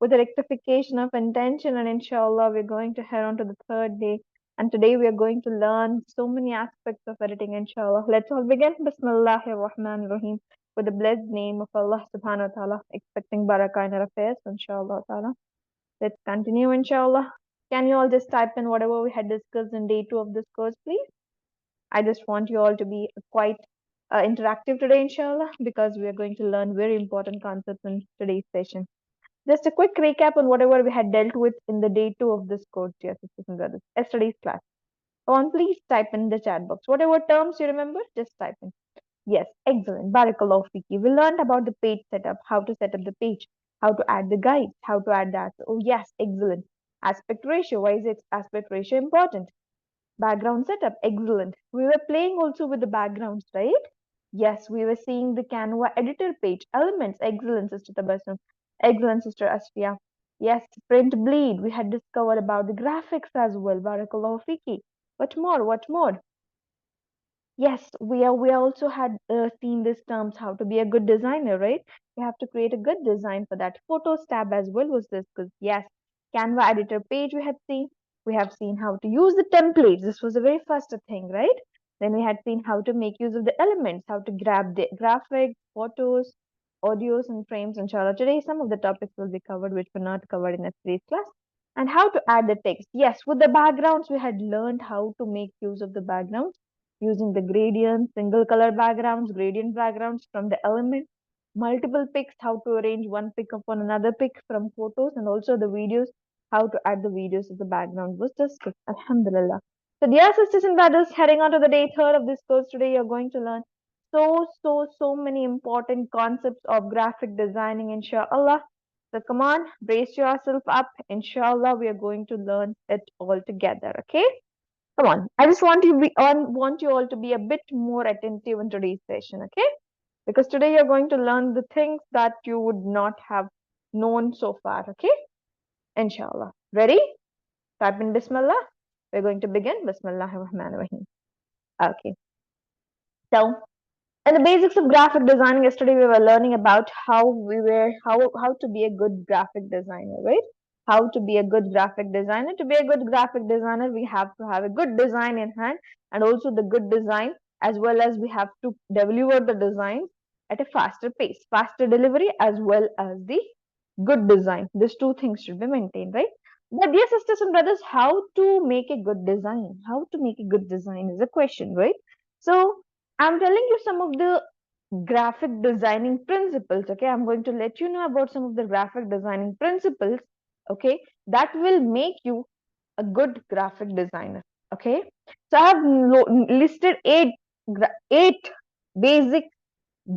with a rectification of intention, and inshallah, we're going to head on to the third day. And today we are going to learn so many aspects of editing, inshallah. Let's all begin. Bismillahir Rahmanir Rahim. With the blessed name of Allah subhanahu wa ta'ala, expecting barakah in our affairs, inshallah ta'ala. Let's continue, inshallah. Can you all just type in whatever we had discussed in day 2 of this course, please? I just want you all to be quite interactive today, inshallah, because we are going to learn very important concepts in today's session. Just a quick recap on whatever we had dealt with in the day 2 of this course, dear sisters and brothers. Yesterday's class. Go on, please type in the chat box. Whatever terms you remember, just type in. Yes, excellent. Barakallahu fiki. We learned about the page setup, how to set up the page, how to add the guides, how to add that. Oh, yes, excellent. Aspect ratio. Why is it aspect ratio important? Background setup, excellent. We were playing also with the backgrounds, right? Yes, we were seeing the Canva editor page, elements, excellent, Sister Tabassum, excellent, Sister Asfiya. Yes, print bleed, we had discovered about the graphics as well, Barakallahu Fiki. What more, what more? Yes, we also had seen these terms, how to be a good designer, right? We have to create a good design for that. Photos tab as well was discussed. Yes, Canva editor page we had seen. We have seen how to use the templates. This was the very first thing, right? Then we had seen how to make use of the elements, how to grab the graphics, photos, audios, and frames. Inshallah, today some of the topics will be covered which were not covered in yesterday's class. And how to add the text. Yes, with the backgrounds, we had learned how to make use of the backgrounds using the gradients, single color backgrounds, gradient backgrounds from the element, multiple pics, how to arrange one pic upon another pic from photos, and also the videos, how to add the videos as the background was discussed. Alhamdulillah. So, dear sisters and brothers, heading on to the day third of this course today, you're going to learn so many important concepts of graphic designing, inshallah. So, come on, brace yourself up. Inshallah, we are going to learn it all together. Okay? Come on. I just want you all to be a bit more attentive in today's session, okay? Because today you're going to learn the things that you would not have known so far, okay? Inshallah. Ready? Type in Bismillah. We're going to begin. Bismillah ar-Rahman ar-Rahim. Okay. So, in the basics of graphic design, yesterday we were learning about how to be a good graphic designer, right? How to be a good graphic designer. To be a good graphic designer, we have to have a good design in hand, and also the good design, as well as we have to deliver the design at a faster pace, faster delivery, as well as the good design. These two things should be maintained, right? But dear sisters and brothers, how to make a good design? How to make a good design is a question, right? So I'm telling you some of the graphic designing principles. Okay, I'm going to let you know about some of the graphic designing principles. Okay, that will make you a good graphic designer. Okay, so I have listed eight basic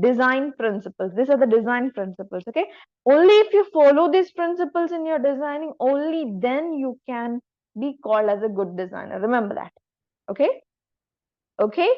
design principles. These are the design principles. Okay, only if you follow these principles in your designing, only then you can be called as a good designer. Remember that. Okay. Okay,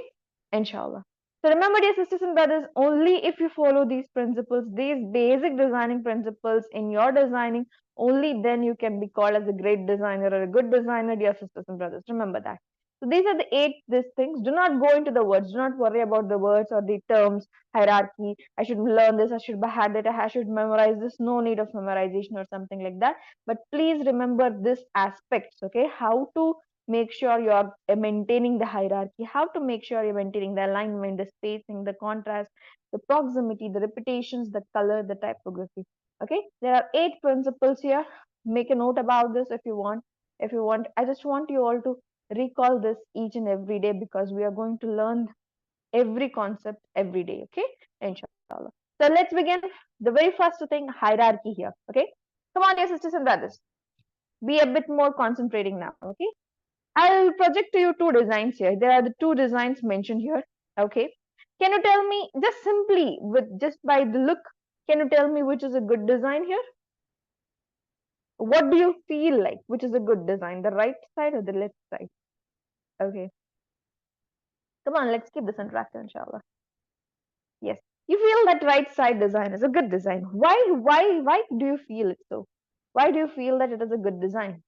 inshallah. So remember, dear sisters and brothers, only if you follow these principles, these basic designing principles in your designing, only then you can be called as a great designer or a good designer, dear sisters and brothers. Remember that. So these are the eight these things. Do not go into the words. Do not worry about the words or the terms, hierarchy. I should learn this. I should have it. I should memorize this. No need of memorization or something like that. But please remember this aspects. Okay, how to make sure you're maintaining the hierarchy, how to make sure you're maintaining the alignment, the spacing, the contrast, the proximity, the repetitions, the color, the typography. Okay, there are eight principles here. Make a note about this if you want. If you want, I just want you all to recall this each and every day because we are going to learn every concept every day. Okay, inshallah. So let's begin. The very first thing, hierarchy here. Okay, come on, dear sisters and brothers. Be a bit more concentrating now. Okay, I'll project to you two designs here. There are the two designs mentioned here. Okay. Can you tell me just simply with just by the look, can you tell me which is a good design here? What do you feel like? Which is a good design? The right side or the left side? Okay. Come on, let's keep this interactive, inshallah. Yes. You feel that right side design is a good design. Why do you feel it so? Why do you feel that it is a good design?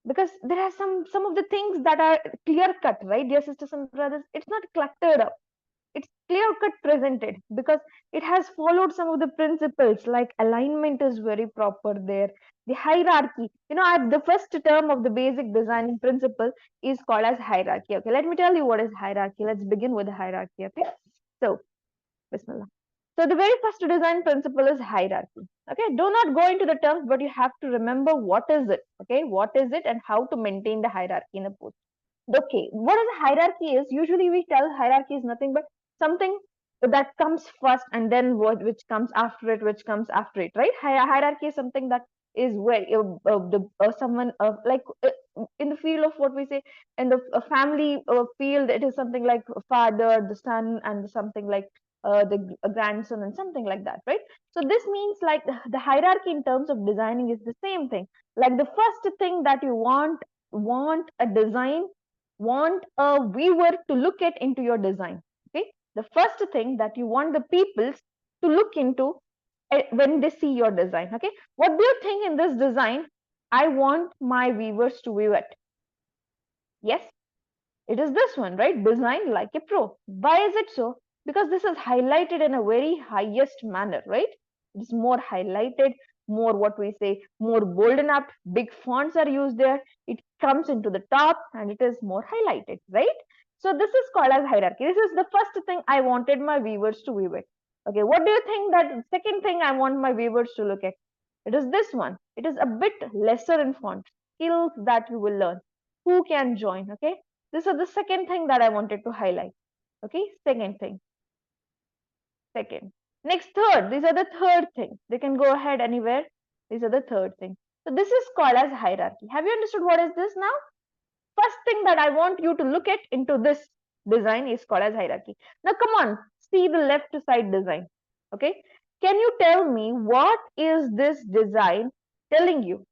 Because there are some of the things that are clear cut, right, dear sisters and brothers? It's not cluttered up. It's clear cut presented because it has followed some of the principles, like alignment is very proper there. The hierarchy, the first term of the basic designing principle is called as hierarchy. Okay, let me tell you what is hierarchy. Let's begin with the hierarchy. Okay, so Bismillah. So the very first design principle is hierarchy. Okay, do not go into the terms, but you have to remember what is it. Okay, what is it and how to maintain the hierarchy in a post. Okay, what is hierarchy is, usually we tell hierarchy is nothing but something that comes first and then what which comes after it, which comes after it, right? Hierarchy is something that is where the someone like in the field of what we say in the family field, it is something like father, the son, and something like the grandson and something like that, right? So this means like the hierarchy in terms of designing is the same thing. Like the first thing that you want a design, want a viewer to look at into your design. Okay, the first thing that you want the people to look into when they see your design. Okay, what do you think in this design I want my viewers to view it? Yes, it is this one, right? Designed like a pro. Why is it so? Because this is highlighted in a very highest manner, right? It's more highlighted, more what we say, more bolden up, big fonts are used there. It comes into the top and it is more highlighted, right? So this is called as hierarchy. This is the first thing I wanted my viewers to view it. Okay, what do you think that second thing I want my viewers to look at? It is this one. It is a bit lesser in font. Skills that you will learn. Who can join? Okay, this is the second thing that I wanted to highlight. Okay, second thing. Second. Next, third. These are the third thing. They can go ahead anywhere. These are the third thing. So this is called as hierarchy. Have you understood what is this now? First thing that I want you to look at into this design is called as hierarchy. Now come on, see the left side design. Okay. Can you tell me what is this design telling you?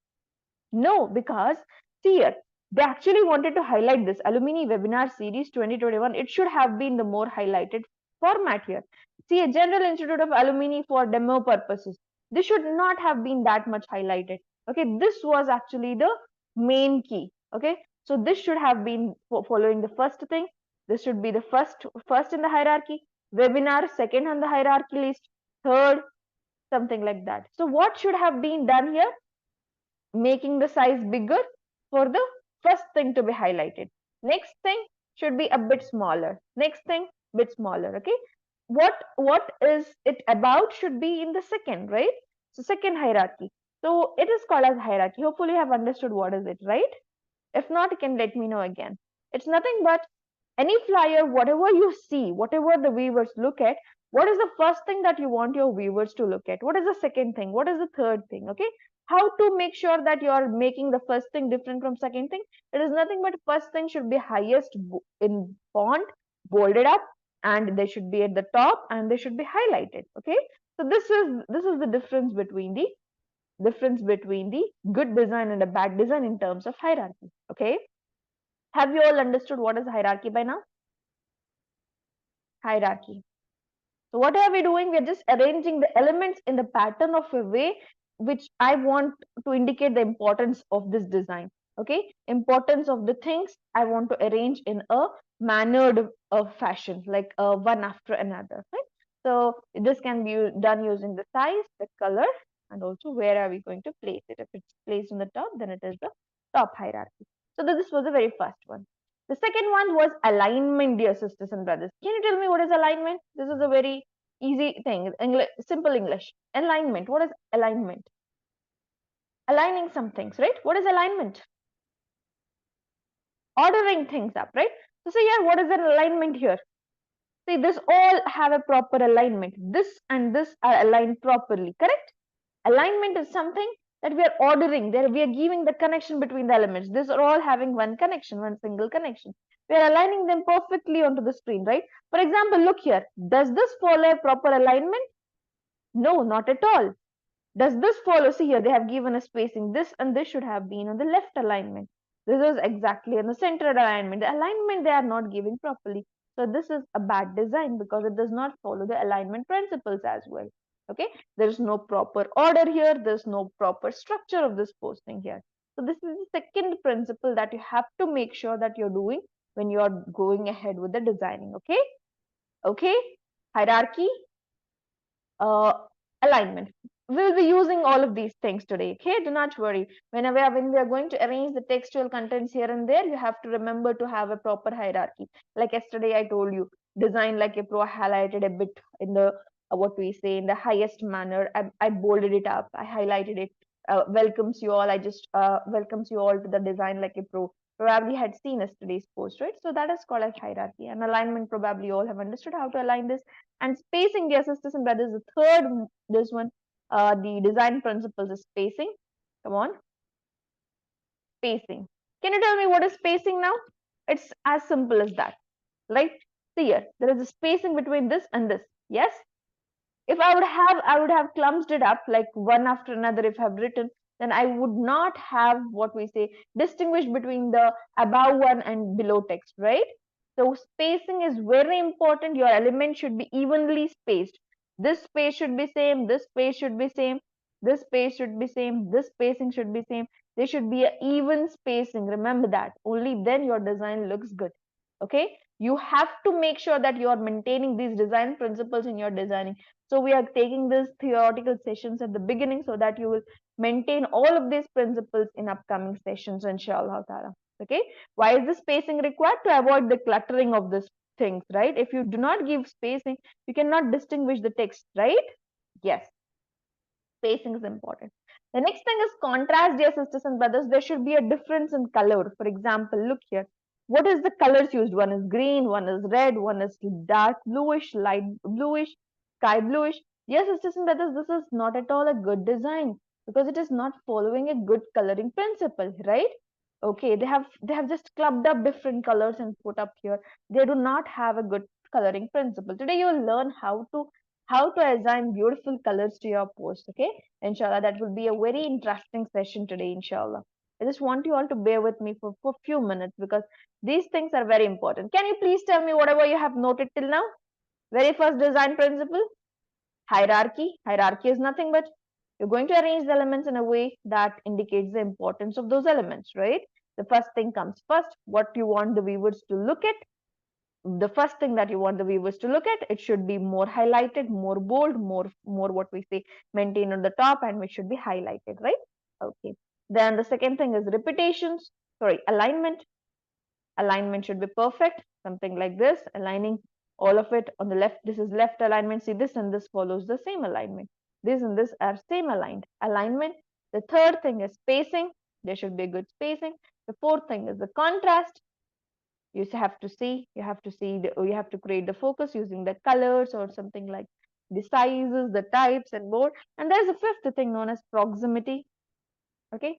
No, because see here, they actually wanted to highlight this Alumni Webinar Series 2021. It should have been the more highlighted format here. See, a General Institute of Alumni for demo purposes. This should not have been that much highlighted. Okay, this was actually the main key. Okay, so this should have been following the first thing. This should be the first in the hierarchy. Webinar second on the hierarchy list. Third, something like that. So what should have been done here? Making the size bigger for the first thing to be highlighted. Next thing should be a bit smaller. Next thing, bit smaller. Okay. What is it about should be in the second, right? So second hierarchy. So it is called as hierarchy. Hopefully you have understood what is it, right? If not, you can let me know again. It's nothing but any flyer, whatever you see, whatever the viewers look at, what is the first thing that you want your viewers to look at? What is the second thing? What is the third thing? Okay. How to make sure that you are making the first thing different from second thing? It is nothing but first thing should be highest in font, bolded up, and they should be at the top and they should be highlighted. Okay. So this is the difference between the good design and a bad design in terms of hierarchy. Okay. Have you all understood what is hierarchy by now? Hierarchy. So what are we doing? We are just arranging the elements in the pattern of a way which I want to indicate the importance of this design. Okay, importance of the things I want to arrange in a mannered fashion, like one after another. Right? So this can be done using the size, the color, and also where are we going to place it. If it's placed on the top, then it is the top hierarchy. So this was the very first one. The second one was alignment, dear sisters and brothers. Can you tell me what is alignment? This is a very easy thing. Simple English. Alignment. What is alignment? Aligning some things, right? What is alignment? Ordering things up, right? So see here, what is an alignment here? See, this all have a proper alignment. This and this are aligned properly, correct? Alignment is something that we are ordering. There we are giving the connection between the elements. These are all having one connection, one single connection. We are aligning them perfectly onto the screen, right? For example, look here. Does this follow a proper alignment? No, not at all. Does this follow? See here, they have given a spacing. This and this should have been on the left alignment. This is exactly in the center alignment. The alignment they are not giving properly. So this is a bad design because it does not follow the alignment principles as well. Okay, there is no proper order here. There's no proper structure of this posting here. So this is the second principle that you have to make sure that you're doing when you're going ahead with the designing. Okay. Okay, hierarchy, uh, alignment. We will be using all of these things today. Okay, do not worry. When we are going to arrange the textual contents here and there, you have to remember to have a proper hierarchy. Like yesterday, I told you, design like a pro. I highlighted a bit in the what we say in the highest manner. I bolded it up. I highlighted it. Welcomes you all. I just welcomes you all to the design like a pro. Probably had seen yesterday's post, right? So that is called as hierarchy. And alignment, probably you all have understood how to align this. And spacing, dear sisters and brothers, the third, this one, the design principles is spacing. Come on, spacing. Can you tell me what is spacing now? It's as simple as that, right? See here, there is a spacing between this and this. Yes, if I would have clumsed it up like one after another. If I've written, then I would not have what we say distinguish between the above one and below text, right? So spacing is very important. Your element should be evenly spaced. This space should be same, this space should be same, this space should be same, this spacing should be same. There should be an even spacing. Remember that. Only then your design looks good. Okay, you have to make sure that you are maintaining these design principles in your designing. So we are taking these theoretical sessions at the beginning so that you will maintain all of these principles in upcoming sessions, inshallah ta'ala. Okay, why is the spacing required? To avoid the cluttering of these things, right? If you do not give spacing, you cannot distinguish the text, right? Yes, spacing is important. The next thing is contrast, dear sisters and brothers. There should be a difference in color. For example, look here. What is the colors used? One is green, one is red, one is dark bluish, light bluish, sky bluish. Yes, sisters and brothers, this is not at all a good design because it is not following a good coloring principle, right? Okay, they have just clubbed up different colors and put up here. They do not have a good coloring principle. Today you will learn how to assign beautiful colors to your post. Okay, inshallah, that will be a very interesting session today, inshallah. I just want you all to bear with me for a few minutes because these things are very important. Can you please tell me whatever you have noted till now? Very first design principle, hierarchy. Hierarchy is nothing but you're going to arrange the elements in a way that indicates the importance of those elements, right? The first thing comes first, what you want the viewers to look at. The first thing that you want the viewers to look at, it should be more highlighted, more bold, more what we say maintained on the top, and which should be highlighted, right? Okay, then the second thing is repetitions, sorry, alignment. Alignment should be perfect, something like this, aligning all of it on the left. This is left alignment. See, this and this follows the same alignment. This and this are same aligned alignment. The third thing is spacing. There should be good spacing. The fourth thing is the contrast. You have to create the focus using the colors or something like the sizes, the types, and more. And there's a fifth thing known as proximity. Okay,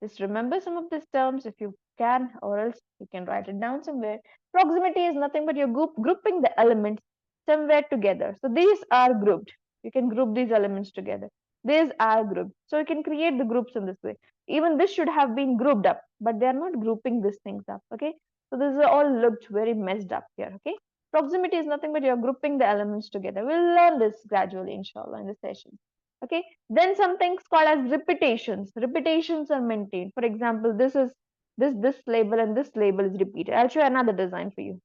just remember some of these terms if you can, or else you can write it down somewhere. Proximity is nothing but you're grouping the elements somewhere together. So these are grouped. You can group these elements together. These are grouped. So you can create the groups in this way. Even this should have been grouped up, but they are not grouping these things up. Okay. So this is all looked very messed up here. Okay. Proximity is nothing but you're grouping the elements together. We'll learn this gradually, inshallah, in the session. Okay, then some things called as repetitions. Repetitions are maintained. For example, this label and this label is repeated. I'll show another design for you.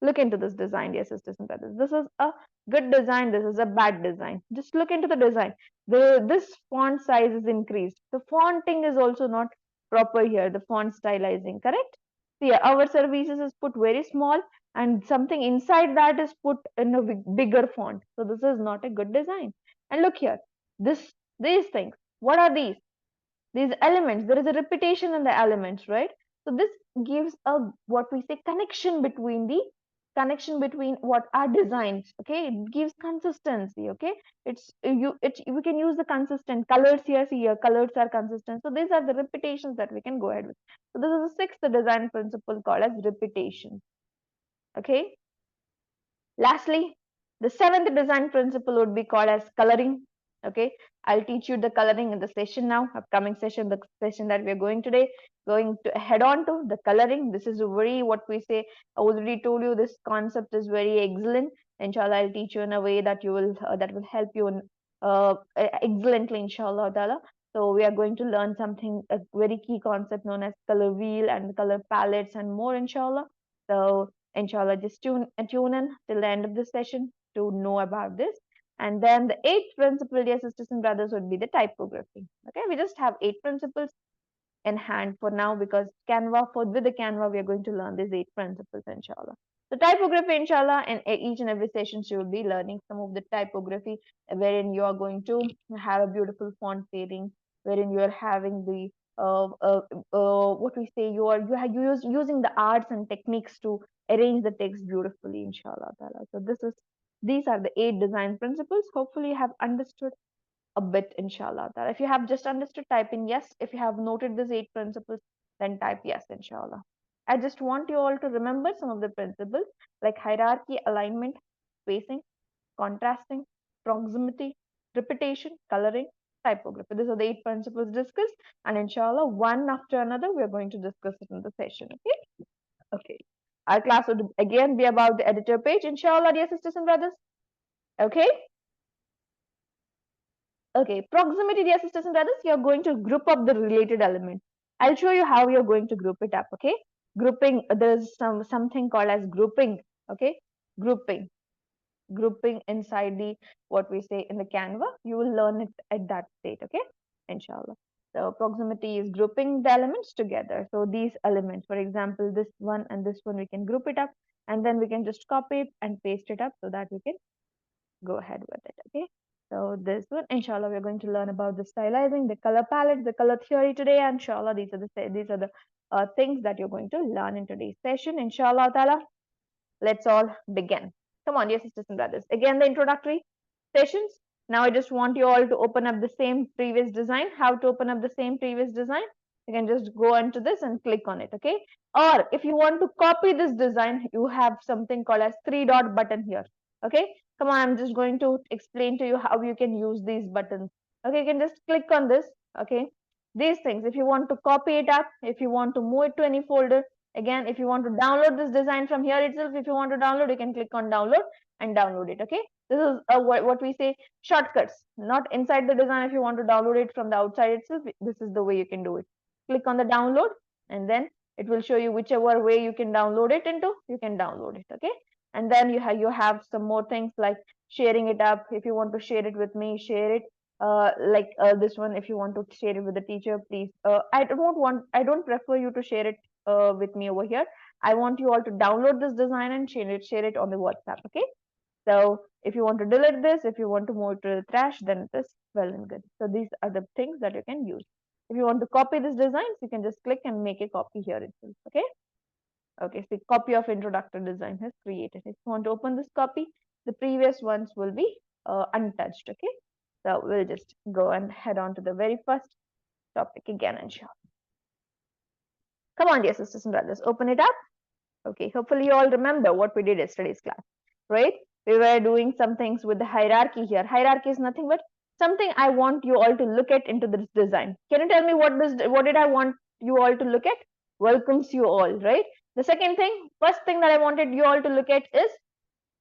Look into this design, dear sisters and brothers. This is a good design. This is a bad design. Just look into the design. This font size is increased. The fonting is also not proper here. The font stylizing, correct? See, our services is put very small, and something inside that is put in a bigger font. So this is not a good design. And look here, these things. What are these? These elements. There is a repetition in the elements, right? So this gives a what we say connection between what are designs. Okay, it gives consistency. Okay, we can use the consistent colors here. See here, colors are consistent. So these are the repetitions that we can go ahead with. So this is the sixth design principle called as repetition. Okay, lastly, the seventh design principle would be called as coloring. Okay, I'll teach you the coloring in the session now, upcoming session, the session that we are going today, going to head on to the coloring. This is a very, what we say, I already told you this concept is very excellent. Inshallah, I'll teach you in a way that that will help you in, excellently, inshallah ta'ala. So we are going to learn something, a very key concept known as color wheel and color palettes and more, inshallah. So Inshallah, just tune in till the end of the session to know about this. And then the eighth principle, dear sisters and brothers, would be the typography. Okay, we just have eight principles in hand for now, because Canva, for with the Canva, we are going to learn these eight principles, inshallah. So typography, inshallah, in each and every session, you will be learning some of the typography, wherein you are going to have a beautiful font pairing, wherein you are having the what we say, using the arts and techniques to arrange the text beautifully, inshallah ta'ala. So these are the eight design principles. Hopefully you have understood a bit, inshallah ta'ala. If you have just understood, type in yes. If you have noted these eight principles, then type yes, inshallah. I just want you all to remember some of the principles like hierarchy, alignment, spacing, contrasting, proximity, repetition, coloring, typography. These are the eight principles discussed, and inshallah, one after another, we are going to discuss it in the session. Okay? Okay. Our class would again be about the editor page, inshallah, dear sisters and brothers. Okay? Okay, proximity, dear sisters and brothers, you're going to group up the related elements. I'll show you how you're going to group it up, okay? Grouping, there's something called as grouping, okay? Grouping. Grouping inside the, what we say in the Canva, you will learn it at that state, okay? Inshallah. So proximity is grouping the elements together. So these elements, for example, this one and this one, we can group it up, and then we can just copy it and paste it up so that we can go ahead with it. Okay, so this one, inshallah, we're going to learn about the stylizing, the color palette, the color theory today. Inshallah, these are the things that you're going to learn in today's session, inshallah ta'ala. Let's all begin. Come on, dear sisters and brothers, again the introductory sessions. Now I just want you all to open up the same previous design. How to open up the same previous design? You can just go into this and click on it. Okay, or if you want to copy this design, you have something called as three dot button here. Okay, come on, I'm just going to explain to you how you can use these buttons. Okay, you can just click on this. Okay, these things, if you want to copy it up, if you want to move it to any folder, again, if you want to download this design from here itself, if you want to download, you can click on download and download it. Okay, this is what we say, shortcuts, not inside the design. If you want to download it from the outside itself, this is the way you can do it. Click on the download, and then it will show you whichever way you can download it into, you can download it. Okay, and then you have some more things like sharing it up. If you want to share it with me, share it. This one, if you want to share it with the teacher, please. I don't prefer you to share it with me over here. I want you all to download this design and share it on the WhatsApp. Okay, so if you want to delete this, if you want to move it to the trash, then it is well and good. So these are the things that you can use. If you want to copy this design, you can just click and make a copy here itself. Okay. Okay, so copy of introductory design has created. If you want to open this copy, the previous ones will be untouched. Okay, so we'll just go and head on to the very first topic again and show. Come on, dear sisters and brothers, open it up. Okay, hopefully you all remember what we did yesterday's class, right? We were doing some things with the hierarchy here. Hierarchy is nothing but something I want you all to look at into this design. Can you tell me what did I want you all to look at? Welcomes you all, right? The second thing, first thing that I wanted you all to look at is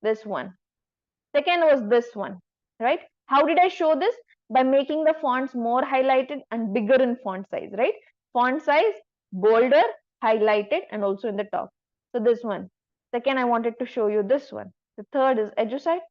this one. Second was this one, right? How did I show this? By making the fonts more highlighted and bigger in font size, right? Font size, bolder, highlighted, and also in the top. So this one. Second, I wanted to show you this one. The third is EDU-SITE.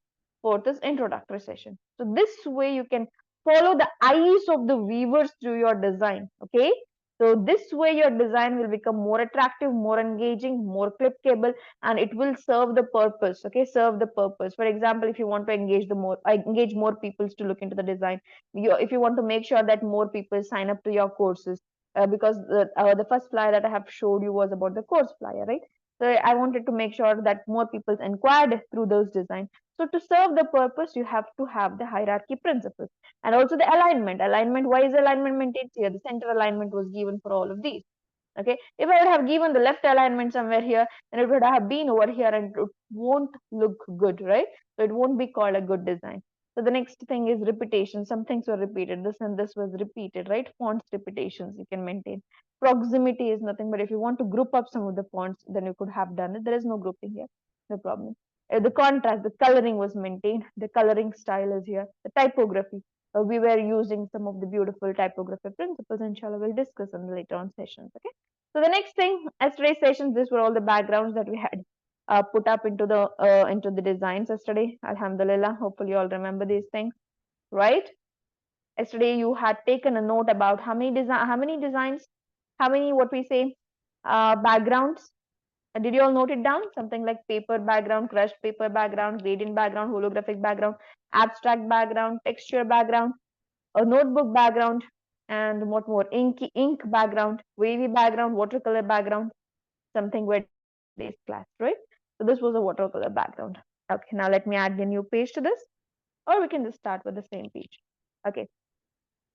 Fourth is introductory session. So this way you can follow the eyes of the viewers through your design, okay? So this way your design will become more attractive, more engaging, more clickable, and it will serve the purpose. Okay, serve the purpose. For example, if you want to engage more people to look into the design, if you want to make sure that more people sign up to your courses, because the first flyer that I have showed you was about the course flyer, right? So I wanted to make sure that more people inquired through those designs. So to serve the purpose, you have to have the hierarchy principles. And also the alignment. Alignment, why is alignment maintained here? The center alignment was given for all of these. Okay, if I would have given the left alignment somewhere here, then it would have been over here and it won't look good, right? So it won't be called a good design. So the next thing is repetition. Some things were repeated. This and this was repeated, right? Fonts repetitions you can maintain. Proximity is nothing but if you want to group up some of the fonts, then you could have done it. There is no grouping here, no problem. The contrast, the coloring was maintained. The coloring style is here. The typography, we were using some of the beautiful typography principles. Inshallah, we'll discuss in the later on sessions. Okay. So the next thing, as today's sessions, these were all the backgrounds that we had. put up into the designs yesterday. Alhamdulillah. Hopefully, you all remember these things, right? Yesterday, you had taken a note about how many designs, how many what we say backgrounds. Did you all note it down? Something like paper background, crushed paper background, gradient background, holographic background, abstract background, texture background, a notebook background, and what more? Ink background, wavy background, watercolor background. Something where today's class, right? So this was a watercolor background. Okay, now let me add the new page to this, or we can just start with the same page. Okay,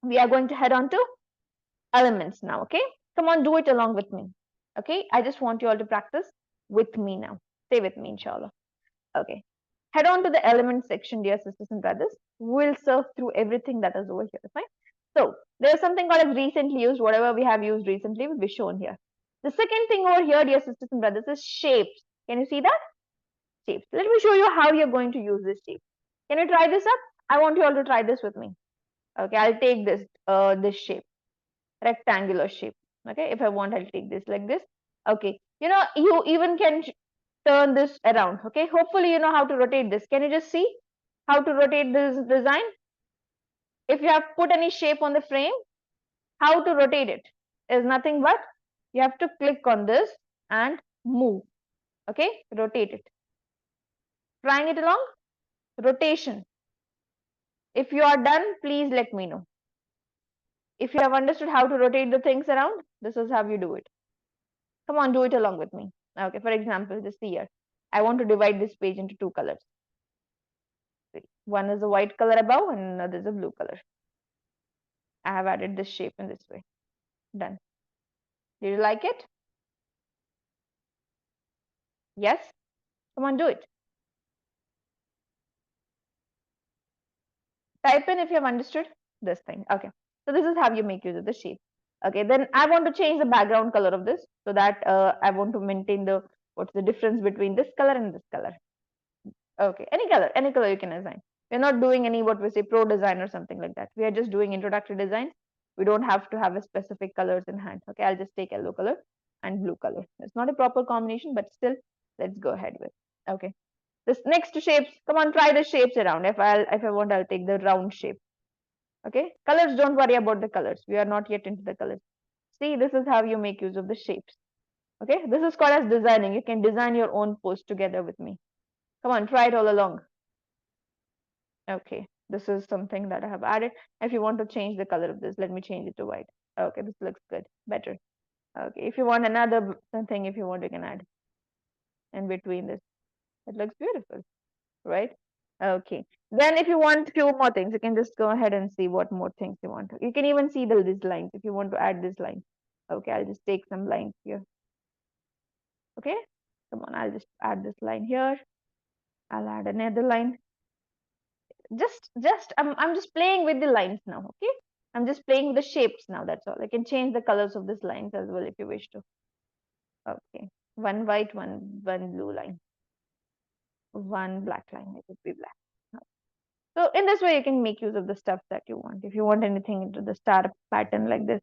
we are going to head on to elements now. Okay, come on, do it along with me. Okay, I just want you all to practice with me now. Stay with me, inshallah. Okay, head on to the element section, dear sisters and brothers. We'll surf through everything that is over here. Fine. So there's something called as recently used. Whatever we have used recently will be shown here. The second thing over here, dear sisters and brothers, is shapes. Can you see that? Shapes. Let me show you how you're going to use this shape. Can you try this up? I want you all to try this with me. Okay, I'll take this shape, rectangular shape. Okay, if I want, I'll take this like this. Okay, you even can turn this around. Okay, hopefully you know how to rotate this. Can you just see how to rotate this design? If you have put any shape on the frame, how to rotate it is nothing but you have to click on this and move. Okay, rotate it. Trying it along, rotation. If you are done, please let me know. If you have understood how to rotate the things around, this is how you do it. Come on, do it along with me. Okay, for example, just see here. I want to divide this page into two colors. One is a white color above and another is a blue color. I have added this shape in this way. Done. Did you like it? Yes? Come on, do it. Type in if you have understood this thing. Okay. So this is how you make use of the shape. Okay, then I want to change the background color of this so that I want to maintain what's the difference between this color and this color. Okay, any color you can assign. We're not doing any what we say pro design or something like that. We are just doing introductory design. We don't have to have a specific colors in hand. Okay, I'll just take yellow color and blue color. It's not a proper combination, but still, let's go ahead with. Okay, this next shapes. Come on, try the shapes around. If I want, I'll take the round shape. Okay, colors. Don't worry about the colors. We are not yet into the colors. See, this is how you make use of the shapes. Okay, this is called as designing. You can design your own post together with me. Come on, try it all along. Okay, this is something that I have added. If you want to change the color of this, let me change it to white. Okay, this looks good, better. Okay, if you want another thing, if you want, you can add in between this. It looks beautiful, right? Okay, then if you want few more things, you can just go ahead and see what more things you want to. You can even see these lines if you want to add this line. Okay, I'll just take some lines here. Okay, come on, I'll just add this line here. I'll add another line. I'm just playing with the lines now. Okay, I'm just playing with the shapes now. That's all. I can change the colors of these lines as well if you wish to. Okay, one white, one blue line, one black line. It would be black. So in this way, you can make use of the stuff that you want. If you want anything into the star pattern like this,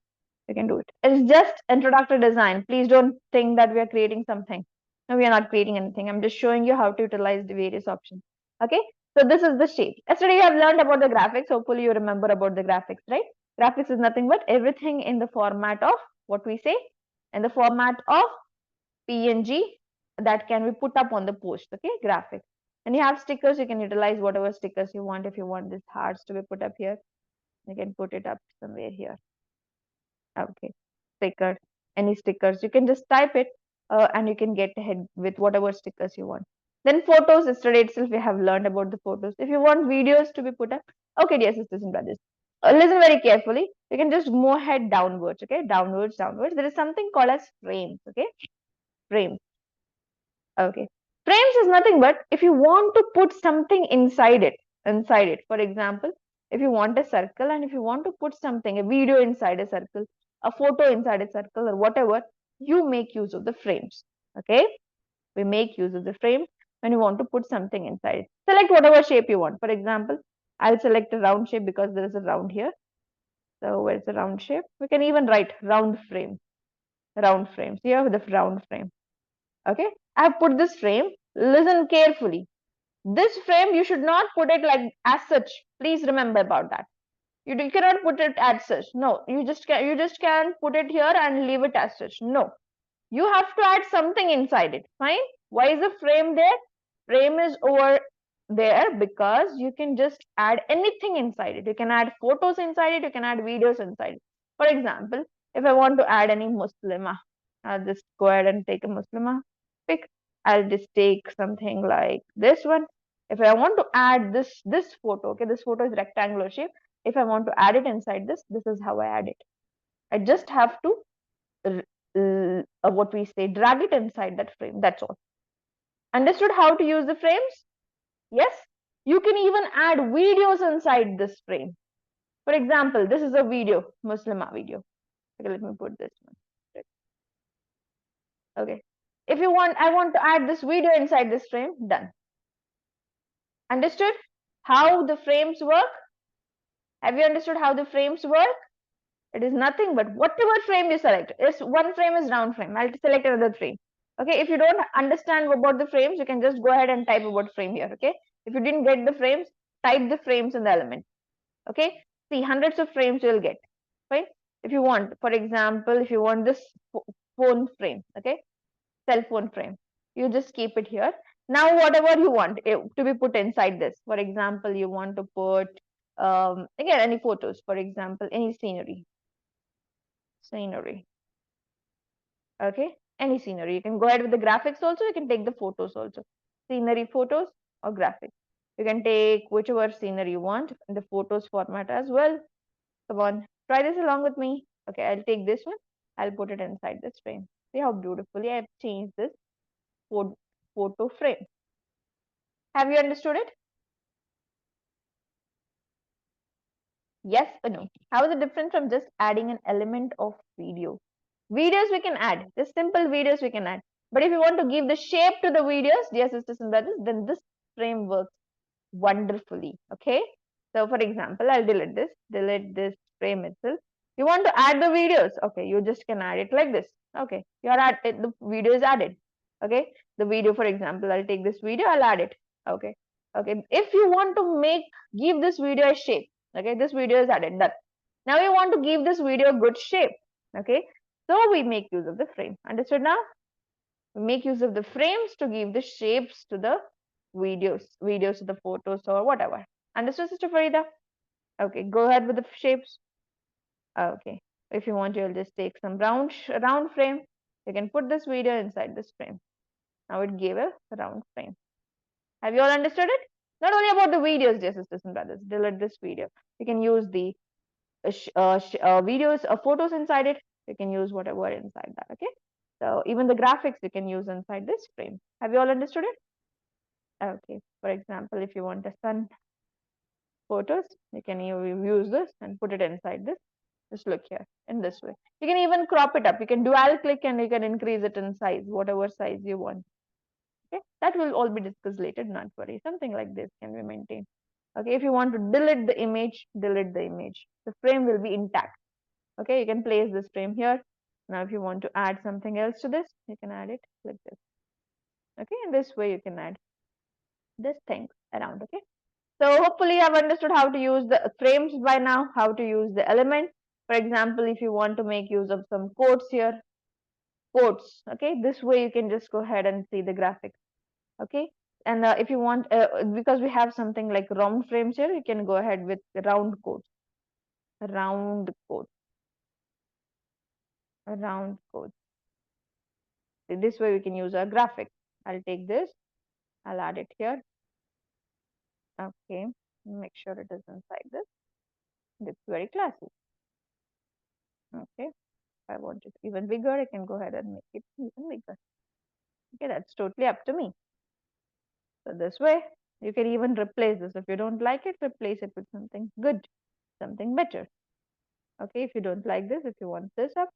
you can do it. It's just introductory design. Please don't think that we are creating something. No, we are not creating anything. I'm just showing you how to utilize the various options. Okay, so this is the shape. Yesterday you have learned about the graphics. Hopefully you remember about the graphics, right? Graphics is nothing but everything in the format of what we say, in the format of PNG that can be put up on the post. Okay, graphics. And you have stickers. You can utilize whatever stickers you want. If you want these hearts to be put up here, you can put it up somewhere here. Okay, sticker, any stickers. You can just type it and you can get ahead with whatever stickers you want. Then photos, yesterday itself we have learned about the photos. If you want videos to be put up, okay, dear sisters and brothers, listen very carefully. You can just move ahead downwards, okay, downwards, downwards. There is something called as frames, okay, frames. Okay, frames is nothing but if you want to put something inside it. For example, if you want a circle and if you want to put something, a video inside a circle, a photo inside a circle or whatever, you make use of the frames. Okay, we make use of the frame when you want to put something inside. Select whatever shape you want. For example, I'll select a round shape because there is a round here. So where's the round shape? We can even write round frame. Round frames. Here with the round frame. Okay, I have put this frame Listen carefully. This frame, you should not put it like as such. Please remember about that. You cannot put it as such. No, you just can put it here and leave it as such. No, you have to add something inside it. Fine. Why is the frame there? Frame is over there because you can just add anything inside it. You can add photos inside it. You can add videos inside it. For example, if I want to add any Muslima, I'll just go ahead and take a Muslima pic. I'll just take something like this one. If I want to add this photo, okay, this photo is rectangular shape. If I want to add it inside this is how I add it. I just have to what we say, drag it inside that frame. That's all. Understood how to use the frames? Yes. You can even add videos inside this frame. For example, this is a video, Muslima video. Okay, let me put this one. Okay. If you want, I want to add this video inside this frame. Done. Understood how the frames work? Have you understood how the frames work? It is nothing but whatever frame you select. If one frame is round frame, I'll select another frame. Okay, if you don't understand about the frames, you can just go ahead and type about frame here. Okay, if you didn't get the frames, type the frames in the element. Okay, see, hundreds of frames you'll get. Right? If you want, for example, if you want this phone frame, okay, cell phone frame, you just keep it here. Now, whatever you want to be put inside this, for example, you want to put again any photos, for example, any scenery. Okay, any scenery. You can go ahead with the graphics also. You can take the photos also. Scenery photos or graphics. You can take whichever scenery you want in the photos format as well. Come on, try this along with me. Okay, I'll take this one. I'll put it inside this frame. See how beautifully I've changed this photo frame. Have you understood it? Yes or no? How is it different from just adding an element of video? Videos we can add, just simple videos we can add. But if you want to give the shape to the videos, dear sisters and brothers, then this frame works wonderfully. Okay. So for example, I'll delete this frame itself. You want to add the videos. Okay, you just can add it like this. Okay, you are added, the video is added. Okay, the video, for example, I'll take this video, I'll add it. Okay. Okay. If you want to give this video a shape, okay, this video is added. Done. Now you want to give this video a good shape. Okay. So we make use of the frame. Understood now? We make use of the frames to give the shapes to the videos to the photos or whatever. Understood, Sister Farida? Okay, go ahead with the shapes. Okay, if you want, you'll just take some round frame. You can put this video inside this frame. Now it gave a round frame. Have you all understood it? Not only about the videos, dear sisters and brothers. Delete this video. You can use the videos, photos inside it. You can use whatever inside that. Okay. So even the graphics you can use inside this frame. Have you all understood it? Okay. For example, if you want the sun photos, you can use this and put it inside this. Just look here in this way. You can even crop it up. You can dual click and you can increase it in size, whatever size you want. Okay. That will all be discussed later. Not worry. Something like this can be maintained. Okay. If you want to delete the image, delete the image. The frame will be intact. Okay. You can place this frame here. Now, if you want to add something else to this, you can add it like this. Okay. In this way, you can add this thing around. Okay. So hopefully you have understood how to use the frames by now, how to use the element. For example, if you want to make use of some quotes here, quotes. Okay. This way you can just go ahead and see the graphics. Okay. And if you want, because we have something like round frames here, you can go ahead with the round quotes. Round quotes. Round quotes. This way we can use our graphic. I'll take this, I'll add it here. Okay, make sure it is inside this. It's very classy. Okay, if I want it even bigger, I can go ahead and make it even bigger. Okay, that's totally up to me. So this way, you can even replace this. If you don't like it, replace it with something good, something better. Okay, if you don't like this, if you want this up,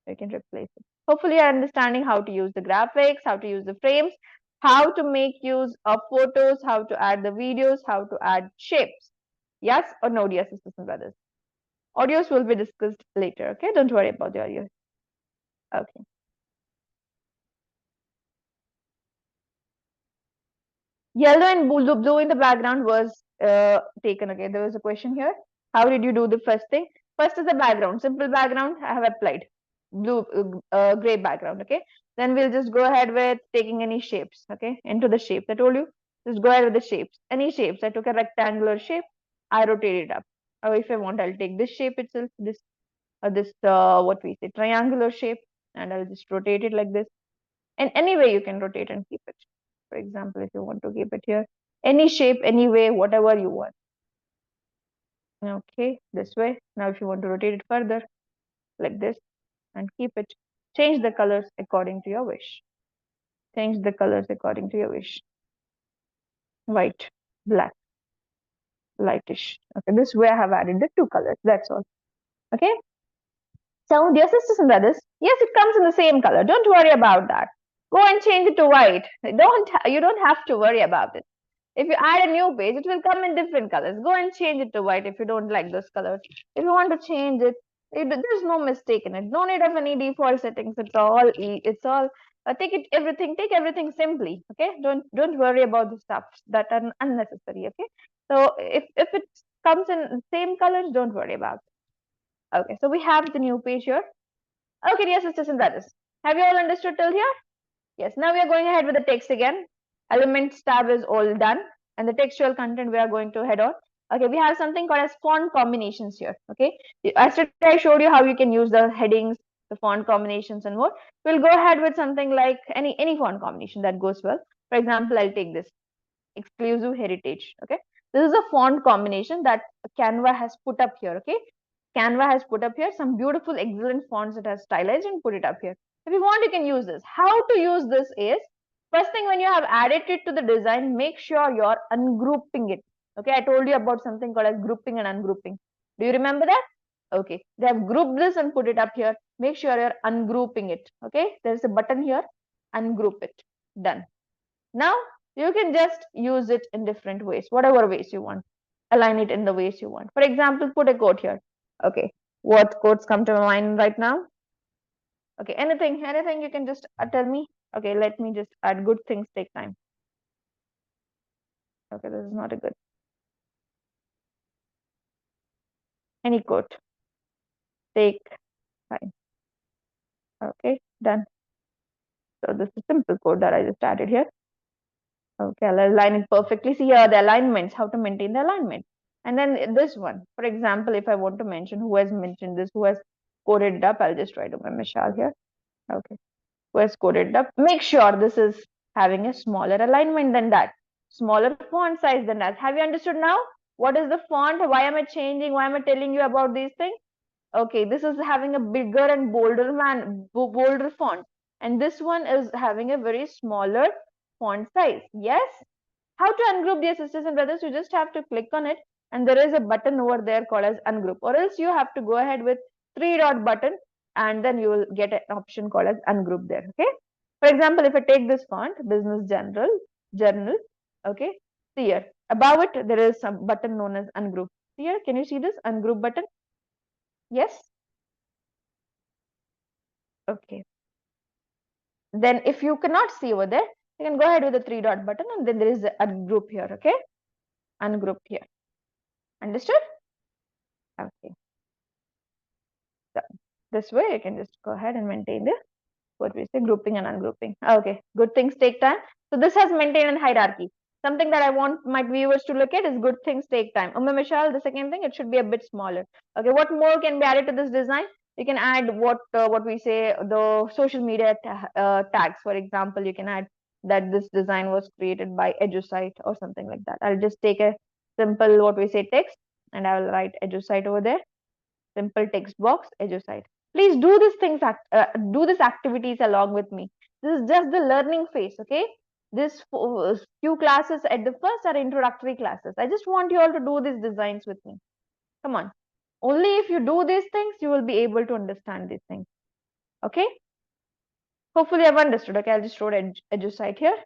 you can replace it. Hopefully, you're understanding how to use the graphics, how to use the frames, how to make use of photos, how to add the videos, how to add shapes. Yes or no, dear sisters and brothers? Audios will be discussed later. Okay, don't worry about the audios. Okay. Yellow and blue in the background was taken. Okay, there was a question here. How did you do the first thing? First is the background, simple background. I have applied blue, gray background. Okay, then we'll just go ahead with taking any shapes. Okay, into the shapes. I told you, just go ahead with the shapes. Any shapes. I took a rectangular shape. I rotated it up. Or if I want, I'll take this shape itself. This what we say triangular shape, and I'll just rotate it like this. And any way you can rotate and keep it. For example, if you want to keep it here, any shape, any way, whatever you want. Okay, this way. Now, if you want to rotate it further, like this, and keep it, change the colors according to your wish. Change the colors according to your wish. White, black, lightish. Okay, this way I have added the two colors. That's all. Okay. So, dear sisters and brothers, yes, it comes in the same color. Don't worry about that. Go and change it to white. You don't have to worry about it. If you add a new page, it will come in different colors. Go and change it to white if you don't like those colors. If you want to change it, there's no mistake in it. No need of any default settings. Take everything simply. Okay, don't worry about the stuff that are unnecessary. Okay, so if it comes in same colors, don't worry about it. Okay, so we have the new page here. Okay, dear sisters and brothers, have you all understood till here? Yes, now we are going ahead with the text again. Elements tab is all done, and the textual content we are going to head on. Okay, we have something called as font combinations here. Okay, yesterday I showed you how you can use the headings, the font combinations, and more. We'll go ahead with something like any font combination that goes well. For example, I'll take this exclusive heritage. Okay, this is a font combination that Canva has put up here. Okay, Canva has put up here some beautiful, excellent fonts that are stylized and put it up here. If you want, you can use this. How to use this is, first thing, when you have added it to the design, make sure you're ungrouping it. Okay, I told you about something called as grouping and ungrouping. Do you remember that? Okay, they have grouped this and put it up here. Make sure you're ungrouping it. Okay, there's a button here, ungroup it. Done. Now you can just use it in different ways, whatever ways you want. Align it in the ways you want. For example, put a quote here. Okay, what quotes come to my mind right now? Okay, anything you can just tell me. Okay, let me just add good things take time. Okay, this is not a good. Any quote. Take time. Okay, done. So this is simple quote that I just added here. Okay, I'll align it perfectly. See here the alignments, how to maintain the alignment. And then this one, for example, if I want to mention who has mentioned this, who has coded it up, I'll just write my Michelle here. Okay, who has coded it up. Make sure this is having a smaller alignment than that, smaller font size than that. Have you understood now? What is the font? Why am I changing? Why am I telling you about these things? Okay, this is having a bigger and bolder font, and this one is having a very smaller font size. Yes. How to ungroup, dear sisters and brothers? You just have to click on it, and there is a button over there called as ungroup, or else you have to go ahead with three dot button, and then you will get an option called as ungroup there. Okay. For example, if I take this font, Business Journal, okay, see here above it there is some button known as ungroup. Here, can you see this ungroup button? Yes. Okay. Then if you cannot see over there, you can go ahead with the three dot button, and then there is a ungroup here. Okay, ungroup here. Understood? Okay. So this way you can just go ahead and maintain the what we say grouping and ungrouping. Okay, good things take time. So this has maintained a hierarchy. Something that I want my viewers to look at is good things take time. Michelle, the second thing, it should be a bit smaller. Okay, what more can be added to this design? You can add what we say the social media tags. For example, you can add that this design was created by EDU-SITE or something like that. I'll just take a simple what we say text, and I will write EDU-SITE over there. Simple text box, EDU-SITE. Please do these things, do these activities along with me. This is just the learning phase, okay? This few classes at the first are introductory classes. I just want you all to do these designs with me. Come on. Only if you do these things, you will be able to understand these things. Okay? Hopefully I've understood. Okay, I'll just write EDU-SITE here.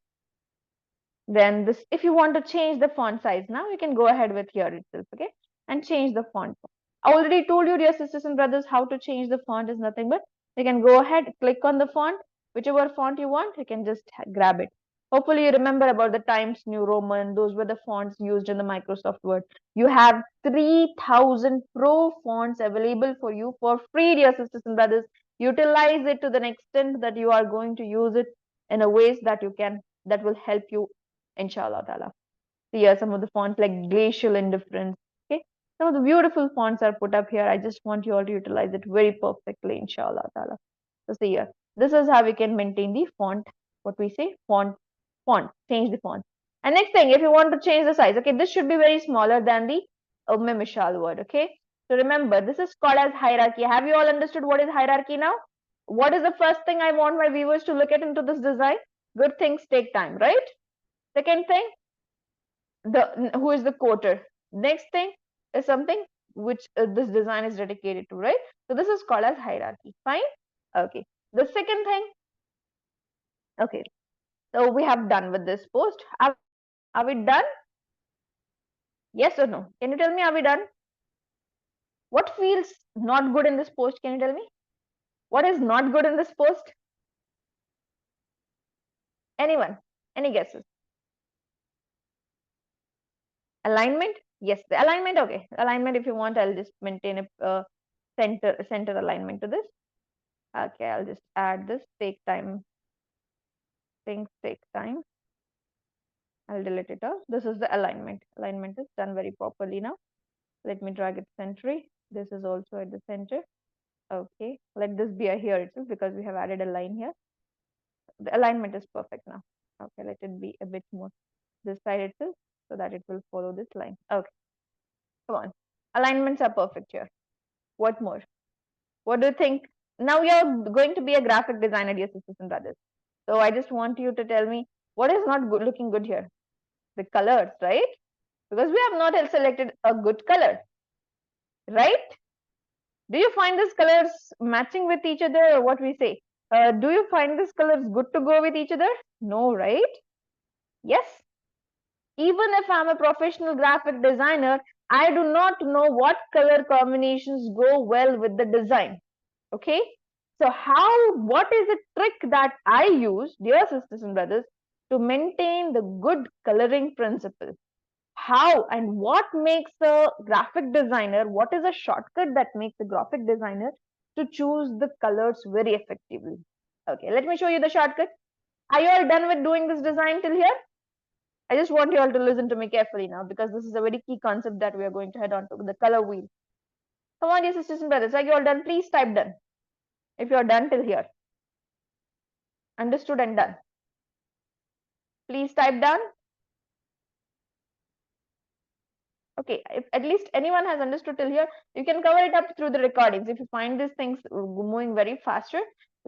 Then this, if you want to change the font size now, you can go ahead with here itself, okay? And change the font. I already told you, dear sisters and brothers, how to change the font is nothing but you can go ahead, click on the font, whichever font you want, you can just grab it. Hopefully you remember about the Times New Roman. Those were the fonts used in the Microsoft Word. You have 3000 Pro fonts available for you for free, dear sisters and brothers. Utilize it to the extent that you are going to use it in a ways that you can, that will help you, inshallah ta'ala. So here some of the fonts like Glacial Indifference. Okay. Some of the beautiful fonts are put up here. I just want you all to utilize it very perfectly, inshallah ta'ala. So see here. This is how we can maintain the font. What we say? Change the font. And next thing, if you want to change the size, okay, this should be very smaller than the Mishal word. Okay. So remember, this is called as hierarchy. Have you all understood what is hierarchy now? What is the first thing I want my viewers to look at into this design? Good things take time, right? Second thing, the who is the quoter. Next thing is something which this design is dedicated to, right? So this is called as hierarchy. Fine. Okay. The second thing. Okay. So we have done with this post. Are we done? Yes or no? Can you tell me, are we done? What feels not good in this post? Can you tell me? What is not good in this post? Anyone? Any guesses? Alignment? Yes, the alignment. Okay, alignment. If you want, I'll just maintain a center alignment to this. Okay, I'll just add this. Take time. Things take time. I'll delete it off. This is the alignment. Alignment is done very properly now. Let me drag it center. This is also at the center. Okay, let this be a here itself because we have added a line here. The alignment is perfect now. Okay, let it be a bit more this side itself so that it will follow this line. Okay, come on. Alignments are perfect here. What more? What do you think? Now you're going to be a graphic designer, dear sisters and brothers. So I just want you to tell me what is not good, looking good here. The colors, right? Because we have not selected a good color, right? Do you find these colors matching with each other, or what we say? Do you find these colors good to go with each other? No, right? Yes. Even if I'm a professional graphic designer, I do not know what color combinations go well with the design. Okay. So what is the trick that I use, dear sisters and brothers, to maintain the good coloring principle? How and what makes a graphic designer, what is a shortcut that makes a graphic designer to choose the colors very effectively? Okay, let me show you the shortcut. Are you all done with doing this design till here? I just want you all to listen to me carefully now because this is a very key concept that we are going to head on to, the color wheel. Come on, dear sisters and brothers, are you all done? Please type done if you are done till here. Understood and done. Please type done. Okay, if at least anyone has understood till here, you can cover it up through the recordings. If you find these things moving very faster,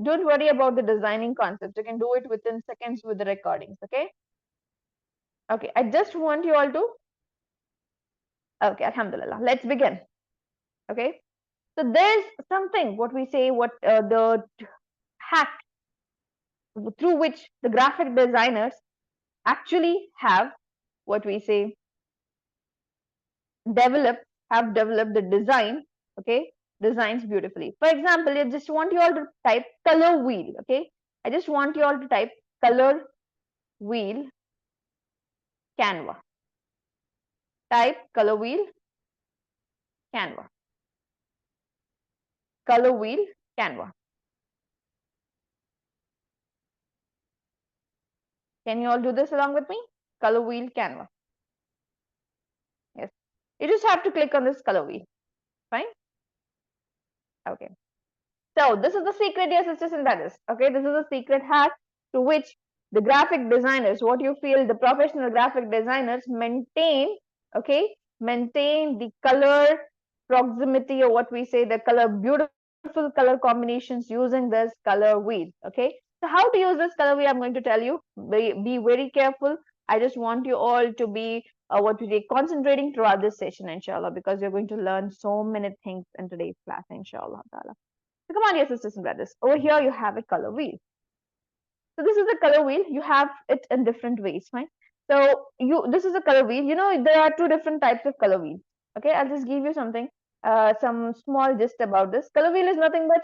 don't worry about the designing concepts. You can do it within seconds with the recordings, okay? Okay, I just want you all to, okay, alhamdulillah, let's begin, okay? So there's something, what we say, the hack through which the graphic designers actually have, what we say, have developed the design, okay, designs beautifully. For example, I just want you all to type color wheel, okay? I just want you all to type color wheel Canva. Type color wheel Canva. Color wheel Canva. Can you all do this along with me? Color wheel Canva. Yes. You just have to click on this color wheel. Fine. Okay. So this is the secret, dear sisters and brothers. Okay, this is a secret hack to which the graphic designers, what you feel, the professional graphic designers maintain, okay, maintain the color proximity, or what we say, the color, beautiful color combinations using this color wheel. Okay, so how to use this color wheel, I'm going to tell you. Be very careful. I just want you all to be what we say, concentrating throughout this session, inshallah, because you're going to learn so many things in today's class, inshallah. So come on, dear sisters and brothers. Over here, you have a color wheel. So this is a color wheel. You have it in different ways, fine. So this is a color wheel. You know, there are two different types of color wheels. Okay, I'll just give you something, some small gist about this. Color wheel is nothing but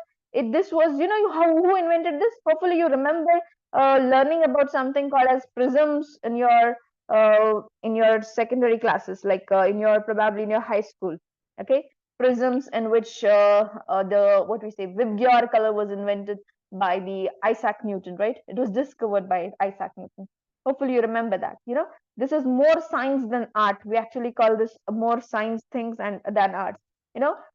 this was, who invented this? Hopefully you remember learning about something called as prisms in your secondary classes, like in your probably in your high school. Okay, prisms in which the what we say Vibgyor color was invented by the Isaac Newton, right? It was discovered by Isaac Newton. Hopefully you remember that. This is more science than art. We actually call this more science things and than art.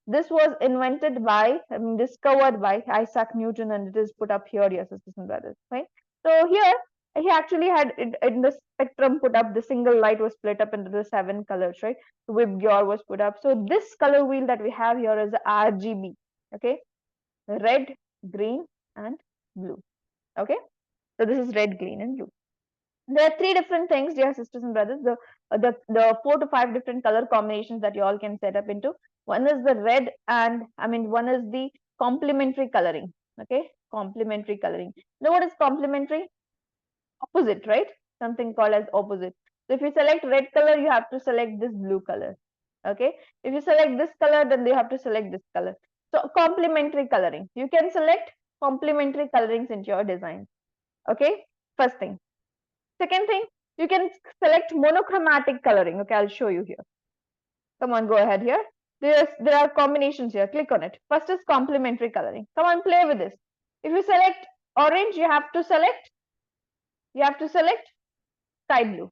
This was invented by, I mean, discovered by Isaac Newton, and it is put up here, yes, sisters and brothers, right? So here he actually had it in the spectrum put up. The single light was split up into the 7 colors, right? Vibgyor was put up. So this color wheel that we have here is RGB, okay? Red, green, and blue, okay? So this is red, green, and blue. There are 3 different things, dear sisters and brothers. The 4 to 5 different color combinations that you all can set up into. One is the red, and I mean one is the complementary coloring. Okay, complementary coloring. Now, what is complementary? Opposite, right? Something called as opposite. So if you select red color, you have to select this blue color. Okay. If you select this color, then you have to select this color. So complementary coloring. You can select complementary colorings into your design. Okay. First thing. Second thing, you can select monochromatic coloring. Okay, I'll show you here. Come on, go ahead here. There are combinations here. Click on it. First is complementary coloring. Come on, play with this. If you select orange, you have to select sky blue.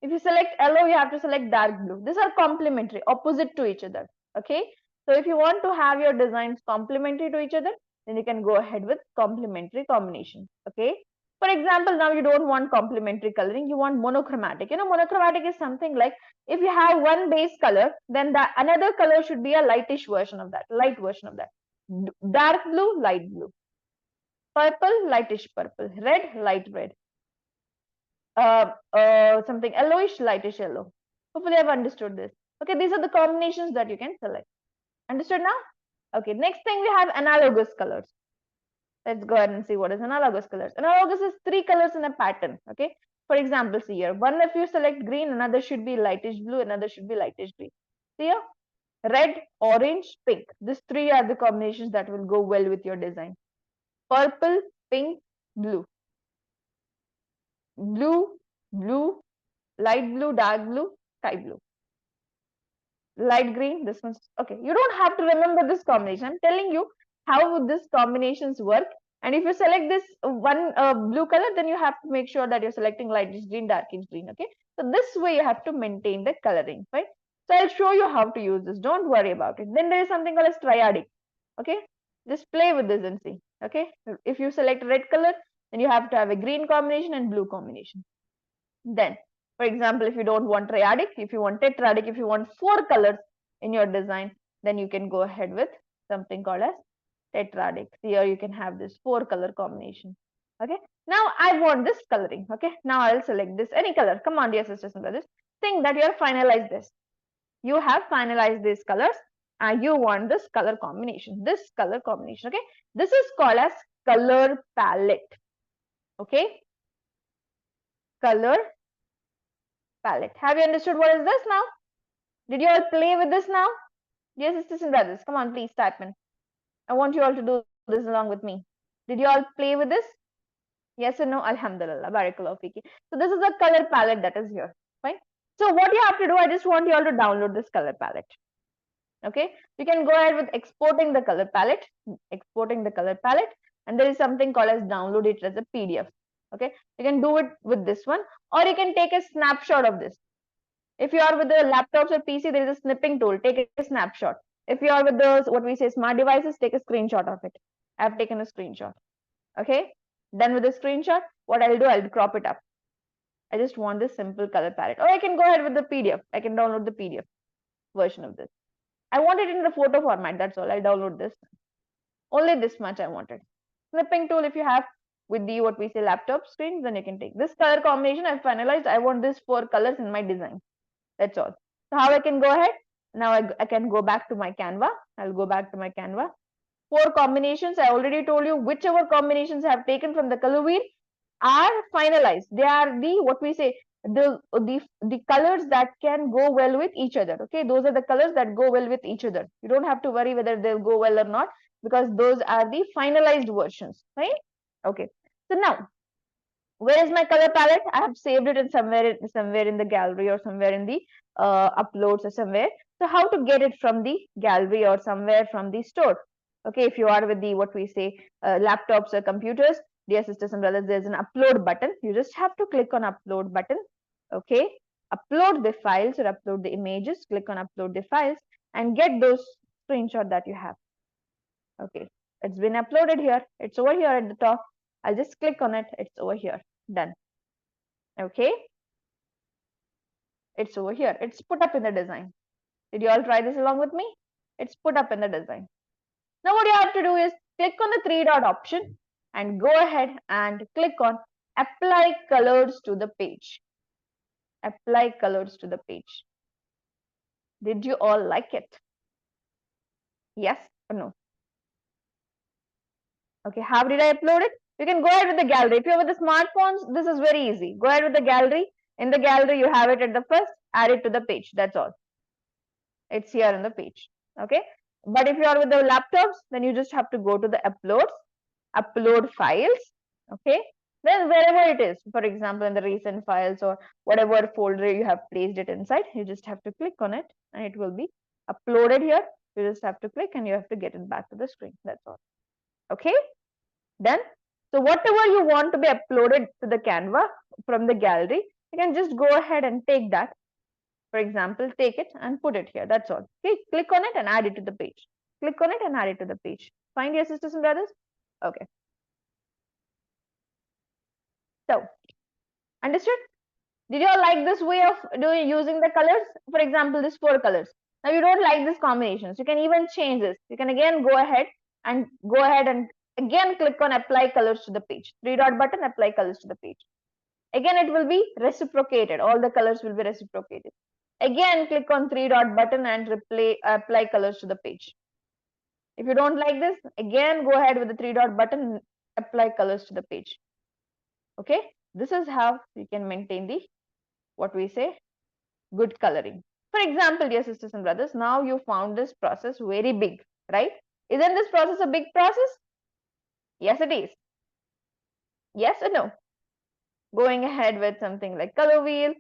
If you select yellow, you have to select dark blue. These are complementary, opposite to each other. Okay. So if you want to have your designs complementary to each other, then you can go ahead with complementary combination. Okay. For example, now you don't want complementary coloring, you want monochromatic. Monochromatic is something like if you have one base color, then the another color should be a lightish version of that, light version of that. Dark blue, light blue. Purple, lightish purple. Red, light red. Something yellowish, lightish yellow. Hopefully I've understood this. Okay, these are the combinations that you can select. Understood now? Okay, next thing we have analogous colors. Let's go ahead and see what is analogous colors. Analogous is 3 colors in a pattern. Okay, for example, see here, one if you select green, another should be lightish blue, another should be lightish green. See here, red, orange, pink. These 3 are the combinations that will go well with your design. Purple, pink, blue. Blue, blue, light blue, dark blue, sky blue. Light green, this one's okay. You don't have to remember this combination. I'm telling you how these combinations work. And if you select this one blue color, then you have to make sure that you're selecting lightish green, darkish green. Okay. So this way you have to maintain the coloring, right? So I'll show you how to use this. Don't worry about it. Then there is something called as triadic. Okay. Just play with this and see. Okay. If you select red color, then you have to have a green combination and blue combination. Then, for example, if you don't want triadic, if you want tetradic, if you want 4 colors in your design, then you can go ahead with something called as tetradic. Here you can have this 4 color combination. Okay. Now I want this coloring. Okay. Now I'll select this any color. Come on, dear sisters and brothers. Think that you have finalized this. You have finalized these colors and you want this color combination. This color combination. Okay. This is called as color palette. Okay. Color palette. Have you understood what is this now? Did you all play with this now? Dear sisters and brothers, come on, please type in. I want you all to do this along with me. Did you all play with this? Yes or no? Alhamdulillah. Barakallahu fiki. So this is a color palette that is here. Fine. So what you have to do, I just want you all to download this color palette. Okay. You can go ahead with exporting the color palette. Exporting the color palette. And there is something called as download it as a PDF. Okay. You can do it with this one. Or you can take a snapshot of this. If you are with the laptops or PC, there is a snipping tool. Take a snapshot. If you are with those, what we say, smart devices, take a screenshot of it. I have taken a screenshot. Okay. Done with the screenshot. What I'll do, I'll crop it up. I just want this simple color palette. Or I can go ahead with the PDF. I can download the PDF version of this. I want it in the photo format. That's all. I'll download this. Only this much I wanted. Snipping tool, if you have with the, what we say, laptop screen, then you can take this color combination. I've finalized. I want these 4 colors in my design. That's all. So how I can go ahead? Now I can go back to my Canva. I'll go back to my Canva. 4 combinations. I already told you whichever combinations I have taken from the color wheel are finalized. They are the, what we say, the colors that can go well with each other. Okay, those are the colors that go well with each other. You don't have to worry whether they'll go well or not, because those are the finalized versions, right? Okay. So now Where is my color palette? I have saved it in somewhere in the gallery or somewhere in the uploads or somewhere. So how to get it from the gallery or somewhere from the store? Okay, if you are with the what we say laptops or computers, dear sisters and brothers, there's an upload button. You just have to click on upload button. Okay, upload the files or upload the images. Click on upload the files and get those screenshot that you have. Okay, it's been uploaded here. It's over here at the top. I'll just click on it. It's over here. Done. Okay, it's over here. It's put up in the design. Did you all try this along with me? It's put up in the design. Now what you have to do is click on the three dot option and go ahead and click on apply colors to the page. Apply colors to the page. Did you all like it? Yes or no? Okay, how did I upload it? You can go ahead with the gallery. If you're with the smartphones, this is very easy. Go ahead with the gallery. In the gallery, you have it at the first, add it to the page. That's all. It's here on the page. Okay. But if you are with the laptops, then you just have to go to the uploads, upload files. Okay. Then wherever it is, for example, in the recent files or whatever folder you have placed it inside, you just have to click on it and it will be uploaded here. You just have to click and you have to get it back to the screen. That's all. Okay. Done. So whatever you want to be uploaded to the Canva from the gallery, you can just go ahead and take that. For example, take it and put it here. That's all. Okay, click on it and add it to the page. Click on it and add it to the page. Fine, dear sisters and brothers? Okay. So, understood? Did you all like this way of using the colors? For example, this four colors. Now you don't like this combinations. You can even change this. You can again go ahead and again click on apply colors to the page. Three dot button, apply colors to the page. Again, it will be reciprocated. All the colors will be reciprocated. Again, click on three dot button and apply colors to the page. If you don't like this, again, go ahead with the three dot button and apply colors to the page. Okay, this is how you can maintain the, what we say, good coloring. For example, dear sisters and brothers, now you found this process very big, right? Isn't this process a big process? Yes, it is. Yes or no? Going ahead with something like color wheel,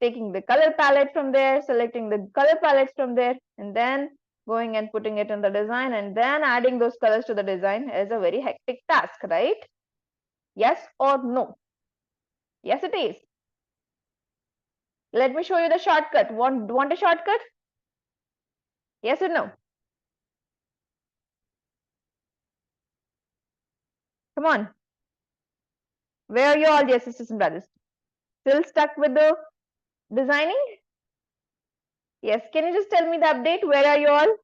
taking the color palette from there, selecting the color palettes from there, and then going and putting it in the design and then adding those colors to the design is a very hectic task, right? Yes or no? Yes, it is. Let me show you the shortcut. Want a shortcut? Yes or no? Come on. Where are you all, dear sisters and brothers? Still stuck with the designing? Yes. Can you just tell me the update? Where are you all?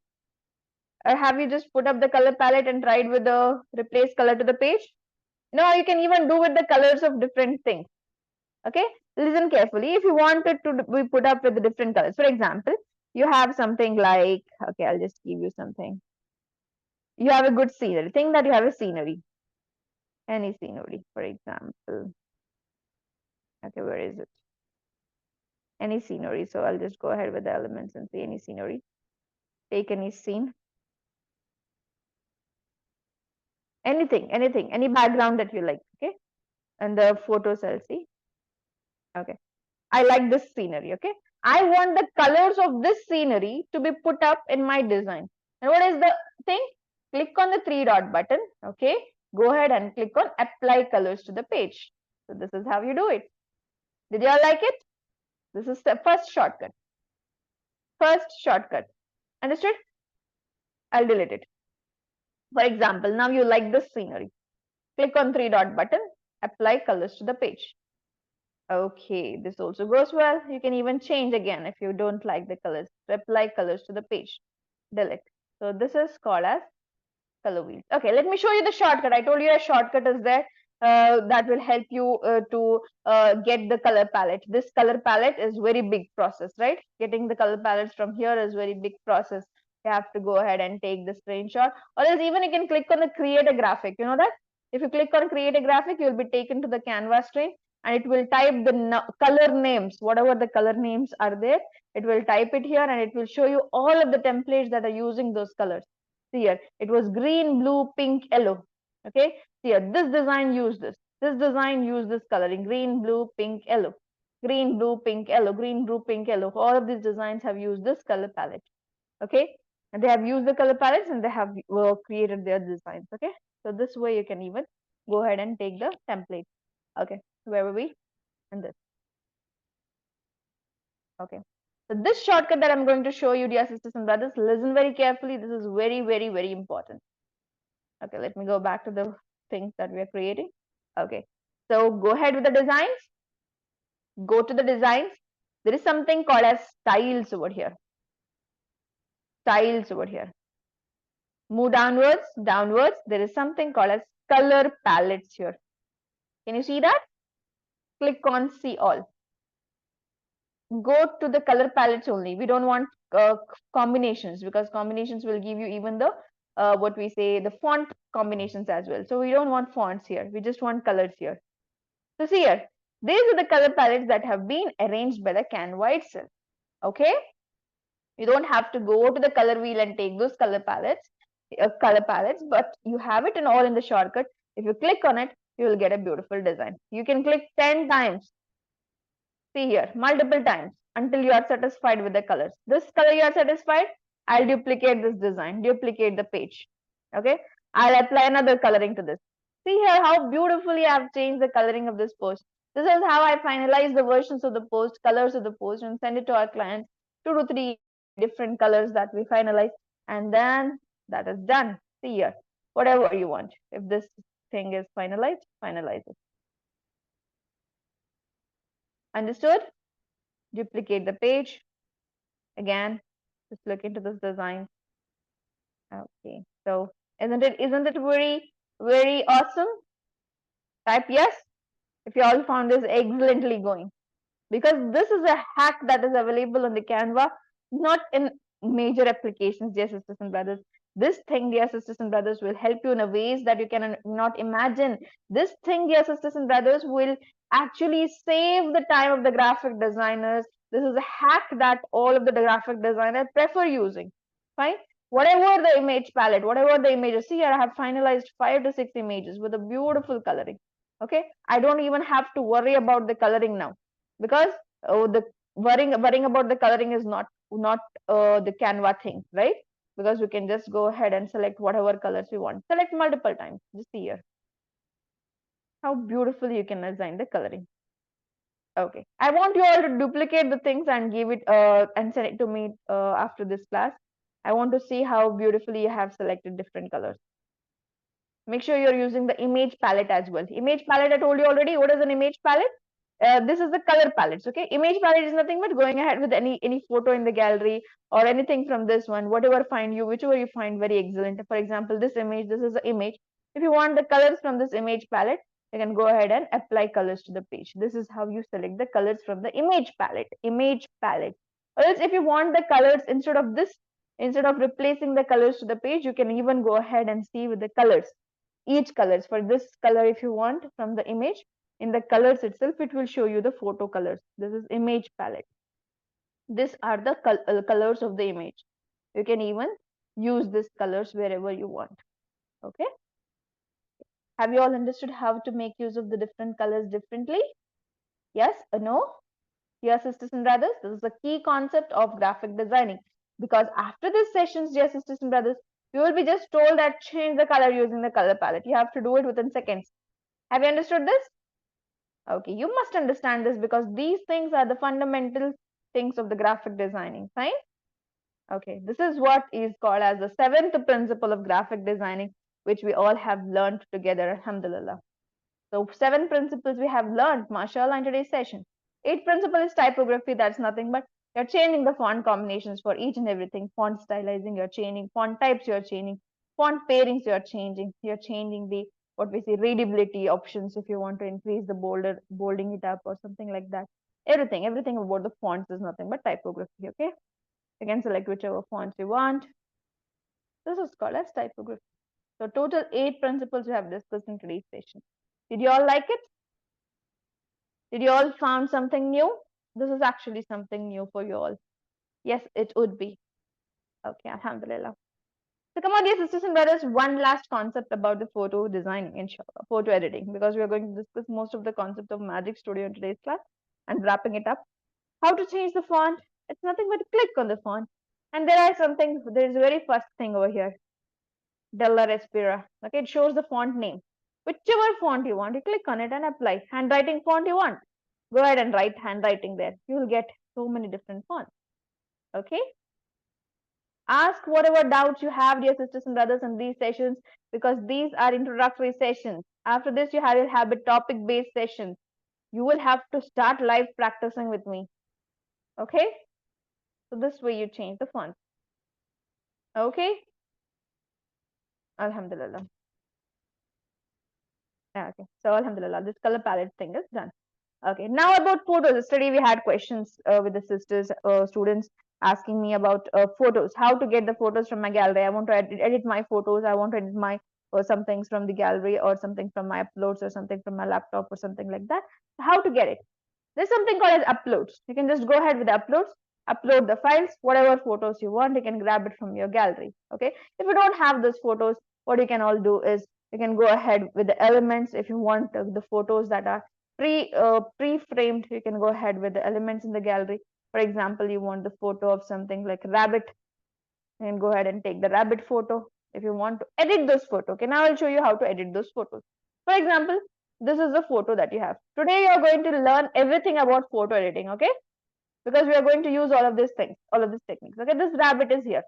Or have you just put up the color palette and tried with the replace color to the page? No, you can even do with the colors of different things. Okay, listen carefully. If you want it to be put up with the different colors, for example, you have something like, okay, I'll just give you something. You have a good scenery. Think that you have a scenery. Any scenery, for example. Okay, where is it? Any scenery. So I'll just go ahead with the elements and say any scenery. Take any scene. Anything, any background that you like. Okay, and the photos I'll see. Okay, I like this scenery. Okay, I want the colors of this scenery to be put up in my design. And what is the thing? Click on the three dot button. Okay, go ahead and click on apply colors to the page. So this is how you do it. Did you all like it? This is the first shortcut. First shortcut. Understood? I'll delete it. For example, now you like this scenery. Click on three dot button, apply colors to the page. Okay, this also goes well. You can even change again if you don't like the colors. Apply colors to the page. Delete. So this is called as color wheel. Okay, let me show you the shortcut. I told you a shortcut is there that will help you to get the color palette. This color palette is very big process, right? Getting the color palettes from here is very big process. You have to go ahead and take the screenshot, or else even you can click on the create a graphic. You know that? If you click on create a graphic, you'll be taken to the Canva screen and it will type the color names, whatever the color names are there. It will type it here and it will show you all of the templates that are using those colors. See here, it was green, blue, pink, yellow. Okay, see here, this design used this. This design used this coloring: green, blue, pink, yellow. Green, blue, pink, yellow. Green, blue, pink, yellow. All of these designs have used this color palette. Okay, and they have used the color palettes and they have created their designs. Okay, so this way you can even go ahead and take the template. Okay, where were we? And this. Okay, so this shortcut that I'm going to show you, dear sisters and brothers, listen very carefully. This is very, very, very important. Okay, let me go back to the things that we are creating. Okay, so go ahead with the designs. Go to the designs. There is something called as styles over here. Styles over here. Move downwards, downwards. There is something called as color palettes here. Can you see that? Click on see all. Go to the color palettes only. We don't want combinations, because combinations will give you even the what we say, the font combinations as well. So we don't want fonts here. We just want colors here. So see here, these are the color palettes that have been arranged by the Canva itself. Okay, you don't have to go to the color wheel and take those color palettes, but you have it all in the shortcut. If you click on it, you will get a beautiful design. You can click 10 times. See here, multiple times until you are satisfied with the colors. This color you are satisfied, I'll duplicate this design, duplicate the page. Okay, I'll apply another coloring to this. See here how beautifully I've changed the coloring of this post. This is how I finalize the versions of the post, colors of the post, and send it to our clients. 2 to 3 different colors that we finalize, and then that is done. See here, whatever you want. If this thing is finalized, finalize it. Understood? Duplicate the page. Again, just look into this design. Okay, so isn't it very, very awesome? Type yes if you all found this excellently going, because this is a hack that is available on the Canva, not in major applications, dear sisters and brothers. This thing, dear sisters and brothers, will help you in a ways that you can not imagine. This thing, dear sisters and brothers, will actually save the time of the graphic designers. This is a hack that all of the graphic designers prefer using. Fine. Whatever the image palette, whatever the images, see here I have finalized 5 to 6 images with a beautiful coloring. Okay, I don't even have to worry about the coloring now, because the worrying about the coloring is not the Canva thing, right? Because we can just go ahead and select whatever colors we want. Select multiple times. Just see here how beautifully you can assign the coloring. Okay, I want you all to duplicate the things and give it and send it to me after this class. I want to see how beautifully you have selected different colors. Make sure you're using the image palette as well. Image palette, I told you already. What is an image palette? This is the color palettes. Okay, image palette is nothing but going ahead with any photo in the gallery or anything from this one, whatever whichever you find very excellent. For example, this image, this is the image. If you want the colors from this image palette, you can go ahead and apply colors to the page. This is how you select the colors from the image palette. Or else if you want the colors instead of replacing the colors to the page, you can even go ahead and see with the colors, each colors. For this color, if you want from the image, in the colors itself, it will show you the photo colors. This is image palette. These are the colors of the image. You can even use these colors wherever you want. Okay, have you all understood how to make use of the different colors differently? Yes or no? Dear sisters and brothers, this is the key concept of graphic designing, because after these sessions, dear sisters and brothers, you will be just told that change the color using the color palette. You have to do it within seconds. Have you understood this? Okay, you must understand this, because these things are the fundamental things of the graphic designing. Fine? Okay, this is what is called as the 7th principle of graphic designing, which we all have learned together, alhamdulillah. So 7 principles we have learned, mashallah, in today's session. 8th principle is typography. That's nothing but you're changing the font combinations for each and everything. Font stylizing, you're changing. Font types, you're changing. Font pairings, you're changing. You're changing the, what we say, readability options if you want to increase the bolding it up or something like that. Everything about the fonts is nothing but typography. Okay, you can select whichever fonts you want. This is called as typography. So total 8 principles we have discussed in today's session. Did you all like it? Did you all found something new? This is actually something new for you all. Yes, it would be. Okay, alhamdulillah. So come on, dear sisters and brothers, one last concept about the photo designing, inshallah, photo editing, because we are going to discuss most of the concept of Magic Studio in today's class and wrapping it up. How to change the font? It's nothing but click on the font. And there is a very first thing over here, Della Respira. Okay, it shows the font name. Whichever font you want, you click on it and apply. Handwriting font you want, go ahead and write handwriting there. You will get so many different fonts. Okay, ask whatever doubts you have, dear sisters and brothers, in these sessions, because these are introductory sessions. After this, you will have a topic based session. You will have to start live practicing with me. Okay, so this way you change the font. Okay, Alhamdulillah. Okay, so Alhamdulillah, this color palette thing is done. Okay, now about photos. Yesterday we had questions with the sisters, students asking me about photos, how to get the photos from my gallery. I want to edit my photos. I want to edit my or some things from the gallery or something from my uploads or something from my laptop or something like that. How to get it? There's something called as uploads. You can just go ahead with the uploads, upload the files, whatever photos you want, you can grab it from your gallery. Okay. If you don't have those photos, what you can all do is you can go ahead with the elements. If you want the photos that are pre-framed, you can go ahead with the elements in the gallery. For example, you want the photo of something like rabbit, you can go ahead and take the rabbit photo. If you want to edit those photos, okay, now I'll show you how to edit those photos. For example, this is the photo that you have. Today you are going to learn everything about photo editing, okay? Because we are going to use all of these things, all of these techniques. Okay, this rabbit is here.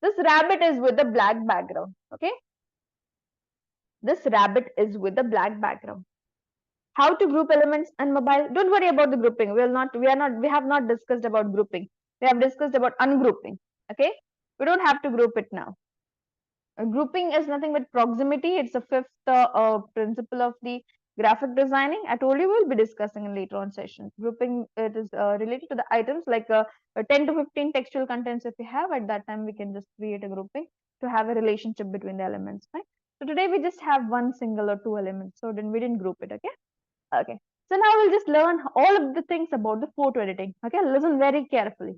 This rabbit is with the black background. Okay, this rabbit is with the black background. How to group elements and mobile? Don't worry about the grouping. We have not discussed about grouping. We have discussed about ungrouping. Okay, we don't have to group it now. Grouping is nothing but proximity. It's a fifth principle of the graphic designing. I told you we'll be discussing in later on sessions. Grouping, it is related to the items like 10 to 15 textual contents. If we have at that time, we can just create a grouping to have a relationship between the elements. Right? So today we just have one single or two elements. So then we didn't group it. Okay. Okay. So now we'll just learn all of the things about the photo editing. Okay. Listen very carefully.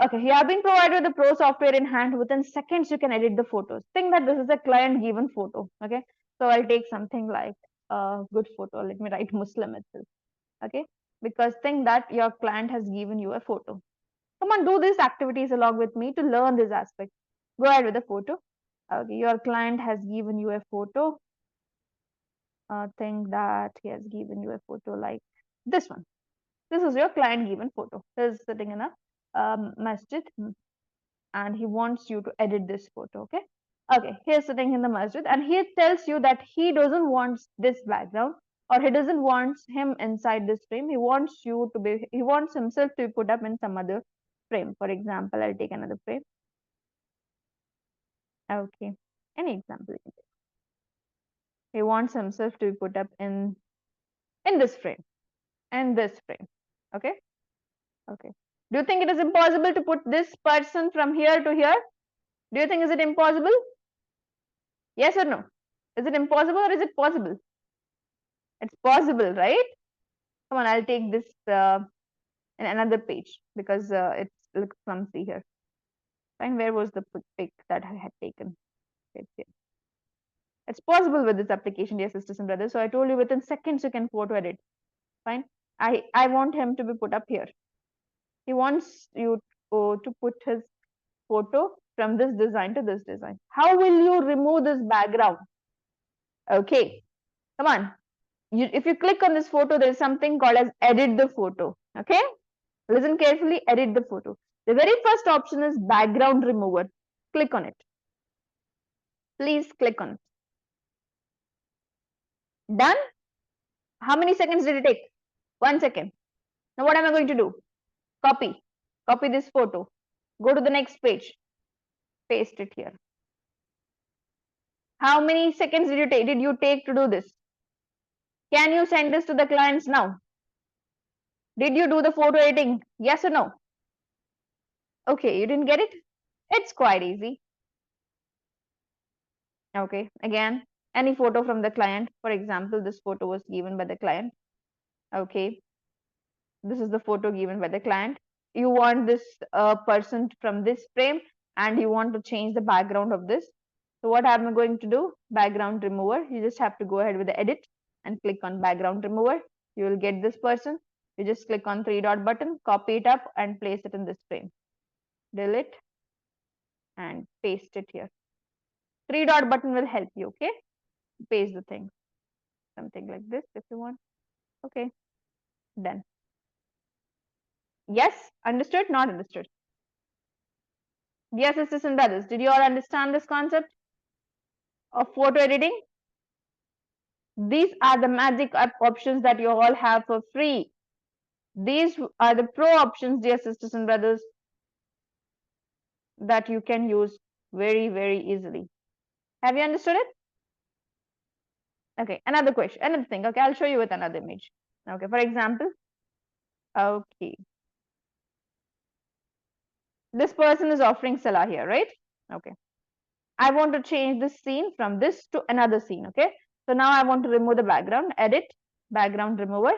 Okay, you have been provided with the Pro software in hand. Within seconds, you can edit the photos. Think that this is a client given photo. Okay, so I'll take something like a good photo. Let me write Muslim itself. Okay, because think that your client has given you a photo. Come on, do these activities along with me to learn this aspect. Go ahead with the photo. Okay, your client has given you a photo. Think that he has given you a photo like this one. This is your client given photo. He's sitting in a masjid and he wants you to edit this photo. Okay. Okay. He's sitting in the masjid and he tells you that he doesn't want this background or he doesn't want him inside this frame. He wants he wants himself to be put up in some other frame. For example, I'll take another frame. Okay. Any example you can take. He wants himself to be put up in this frame and this frame. Okay. Okay. Do you think it is impossible to put this person from here to here? Do you think is it impossible? Yes or no? Is it impossible or is it possible? It's possible, right? Come on, I'll take this in another page because it looks clumsy here. Fine, where was the pic that I had taken? It's here. It's possible with this application, dear sisters and brothers. So I told you within seconds you can photo edit. Fine. I want him to be put up here. He wants you to put his photo from this design to this design. How will you remove this background? Okay, come on. If you click on this photo, there is something called as edit the photo. Okay, listen carefully, edit the photo. The very first option is background remover. Click on it. Please click on it. Done? How many seconds did it take? 1 second. Now what am I going to do? Copy. Copy this photo. Go to the next page. Paste it here. How many seconds did you take to do this? Can you send this to the clients now? Did you do the photo editing? Yes or no? Okay, you didn't get it? It's quite easy. Okay, again, any photo from the client. For example, this photo was given by the client. Okay, this is the photo given by the client. You want this person from this frame. and you want to change the background of this. So what am I going to do? Background remover. You just have to go ahead with the edit and click on background remover. You will get this person. You just click on three dot button, copy it up and place it in this frame. Delete and paste it here. Three dot button will help you, okay? Paste the thing. Something like this if you want. Okay, done. Yes, understood? Not understood? Yes, sisters and brothers, did you all understand this concept of photo editing? These are the magic options that you all have for free. These are the pro options, dear sisters and brothers, that you can use very, very easily. Have you understood it? Okay, another question, another thing. Okay, I'll show you with another image. Okay, for example, okay, this person is offering salah here, right? Okay, I want to change this scene from this to another scene. Okay, so now I want to remove the background. Edit, background remover.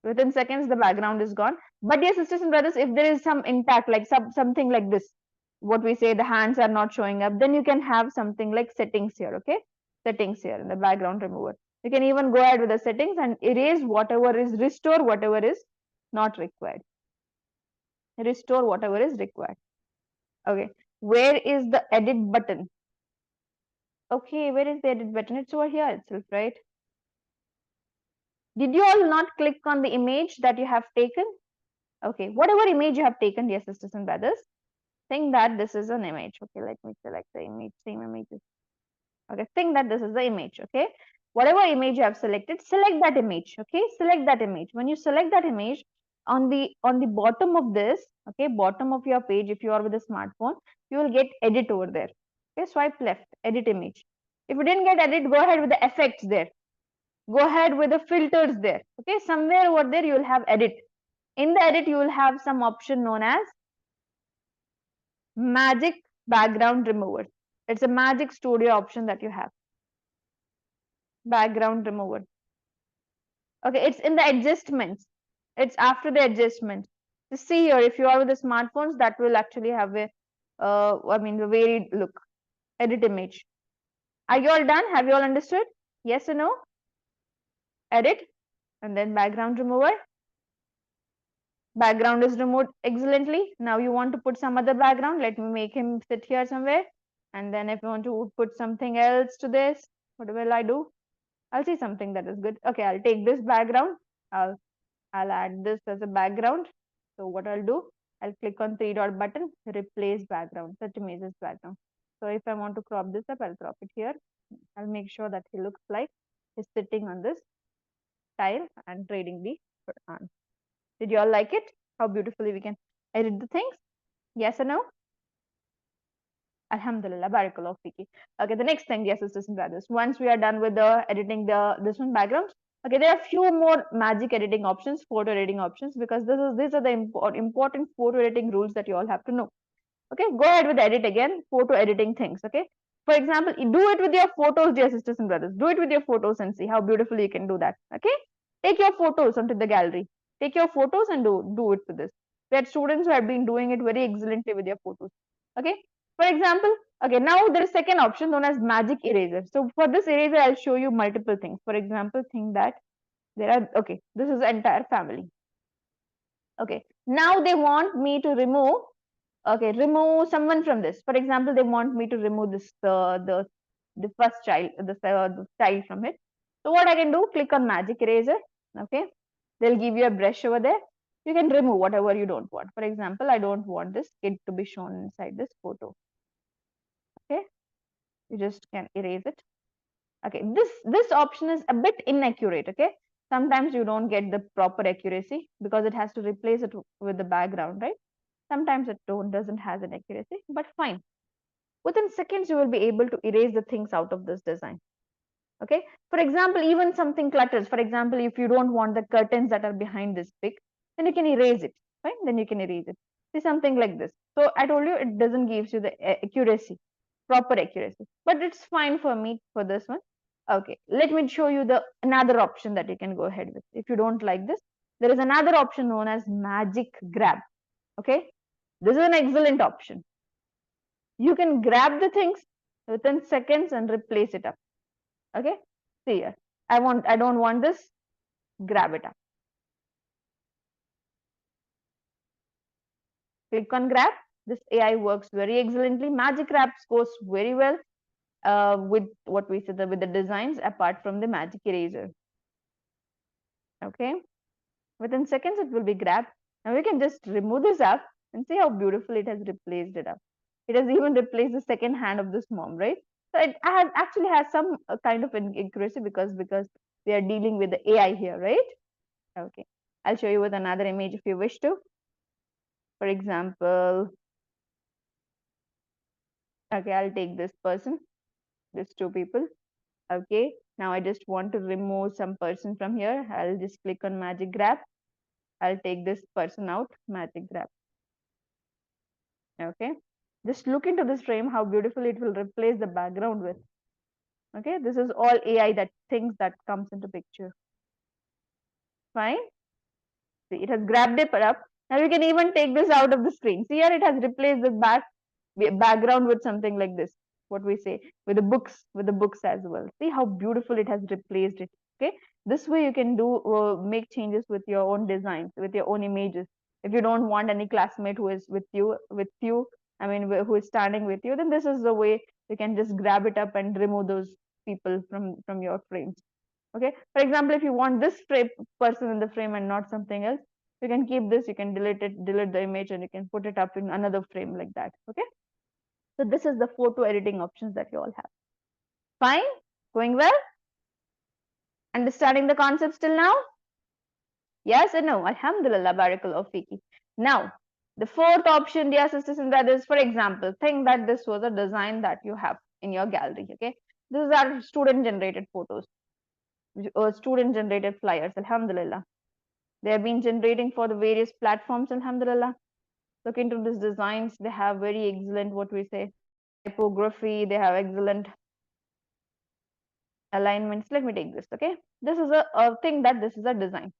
Within seconds the background is gone. But dear sisters and brothers, if there is some intact, like something like this, what we say, the hands are not showing up, then you can have something like settings here. Okay, settings here in the background remover. You can even go ahead with the settings and erase whatever is, restore whatever is not required, restore whatever is required. Okay, where is the edit button? Okay, where is the edit button? It's over here itself, right? Did you all not click on the image that you have taken? Okay, whatever image you have taken, dear sisters and brothers, think that this is an image. Okay, let me select the image, same images. Okay, think that this is the image. Okay, whatever image you have selected, select that image. Okay, select that image. When you select that image, on the bottom of this, okay, bottom of your page, if you are with a smartphone, you will get edit over there. Okay, swipe left, edit image. If you didn't get edit, go ahead with the effects there. Go ahead with the filters there. Okay, somewhere over there you will have edit. In the edit, you will have some option known as magic background remover. It's a magic studio option that you have. Background remover. Okay, it's in the adjustments. It's after the adjustment. You see here, if you are with the smartphones, that will actually have a, the varied look. Edit image. Are you all done? Have you all understood? Yes or no? Edit and then background remover. Background is removed excellently. Now you want to put some other background. Let me make him sit here somewhere. And then if you want to put something else to this, what will I do? I'll see something that is good. Okay, I'll take this background. I'll add this as a background. So what I'll do, I'll click on three dot button, replace background, such images background. So if I want to crop this up, I'll crop it here. I'll make sure that he looks like he's sitting on this tile and reading the Quran. Did you all like it? How beautifully we can edit the things? Yes or no? Alhamdulillah, barakallahu fiki. Okay, the next thing, yes, sisters and brothers. Once we are done with the editing this one backgrounds, okay, there are few more magic editing options, photo editing options, because these are the important photo editing rules that you all have to know. Okay, go ahead with edit again, photo editing things. Okay, for example, do it with your photos, dear sisters and brothers. Do it with your photos and see how beautifully you can do that. Okay, take your photos onto the gallery. Take your photos and do it with this. We had students who have been doing it very excellently with their photos. Okay, for example, okay, now there is second option known as magic eraser. So for this eraser, I'll show you multiple things. For example, think that there are, okay, this is the entire family. Okay, now they want me to remove, okay, remove someone from this. For example, they want me to remove this, the first child, the child from it. So what I can do, click on magic eraser. Okay, they'll give you a brush over there. You can remove whatever you don't want. For example, I don't want this kid to be shown inside this photo. Okay, you just can erase it. Okay, this option is a bit inaccurate. Okay, sometimes you don't get the proper accuracy because it has to replace it with the background, right? Sometimes it doesn't has an accuracy, but fine. Within seconds, you will be able to erase the things out of this design. Okay, for example, even something clutters. For example, if you don't want the curtains that are behind this pic, then you can erase it, right? Then you can erase it. See, something like this. So I told you it doesn't gives you the accuracy, proper accuracy, but it's fine for me for this one. Okay, let me show you the another option that you can go ahead with. If you don't like this, there is another option known as magic grab. Okay, this is an excellent option. You can grab the things within seconds and replace it up. Okay, see here. I don't want this, grab it up. Click on grab. This AI works very excellently. Magic Wraps goes very well with what we said, with the designs apart from the magic eraser. Okay, within seconds it will be grabbed. Now we can just remove this up and see how beautiful it has replaced it up. It has even replaced the second hand of this mom, right? So it actually has some kind of accuracy because we are dealing with the AI here, right? Okay, I'll show you with another image if you wish to. For example, okay, I'll take this person, these two people. Okay, now I just want to remove some person from here. I'll just click on magic grab. I'll take this person out, magic grab. Okay, just look into this frame, how beautiful it will replace the background with. Okay, this is all AI that things that comes into picture. Fine. See, it has grabbed it up. Now we can even take this out of the screen. See here, it has replaced the background with something like this. What we say with the books as well. See how beautiful it has replaced it. Okay, this way you can do make changes with your own designs, with your own images. If you don't want any classmate who is with you, I mean, who is standing with you, then this is the way you can just grab it up and remove those people from your frames. Okay, for example, if you want this person in the frame and not something else, you can keep this, you can delete the image, and you can put it up in another frame like that. Okay, so this is the photo editing options that you all have. Fine, going well? Understanding the concepts till now? Yes or no? Alhamdulillah, barakallah fiki. Now, the fourth option, dear sisters and brothers, for example, think that this was a design that you have in your gallery. Okay, these are student generated photos or student generated flyers. Alhamdulillah, they have been generating for the various platforms. Alhamdulillah, look into these designs. They have very excellent, what we say, typography. They have excellent alignments. Let me take this. Okay, this is a thing that this is a design.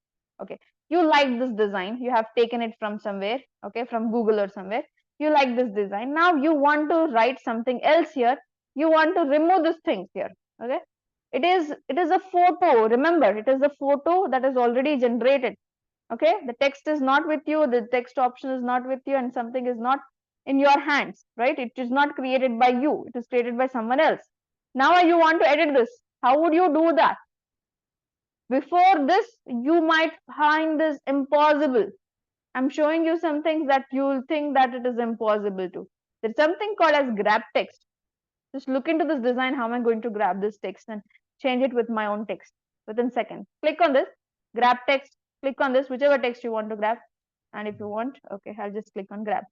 Okay, you like this design, you have taken it from somewhere, okay, from Google or somewhere. You like this design, now you want to write something else here. You want to remove these things here. Okay, it is a photo. Remember, it is a photo that is already generated. Okay, the text is not with you, the text option is not with you, and something is not in your hands, right? It is not created by you, it is created by someone else. Now you want to edit this. How would you do that? Before this, you might find this impossible. I'm showing you some things that you'll think that it is impossible to. There's something called as grab text. Just look into this design. How am I going to grab this text and change it with my own text within seconds? Click on this, grab text, click on this, whichever text you want to grab. And if you want, okay, I'll just click on grab.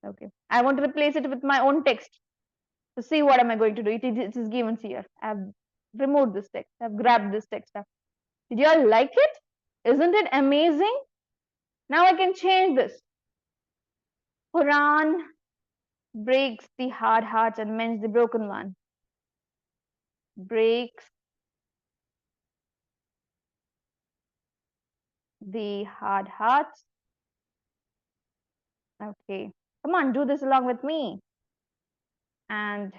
Okay, I want to replace it with my own text. So see, what am I going to do? It is given here. I've removed this text. I've grabbed this text up. Did you all like it? Isn't it amazing? Now I can change this. Quran breaks the hard hearts and mends the broken one. Breaks the hard hearts. Okay, come on, do this along with me. And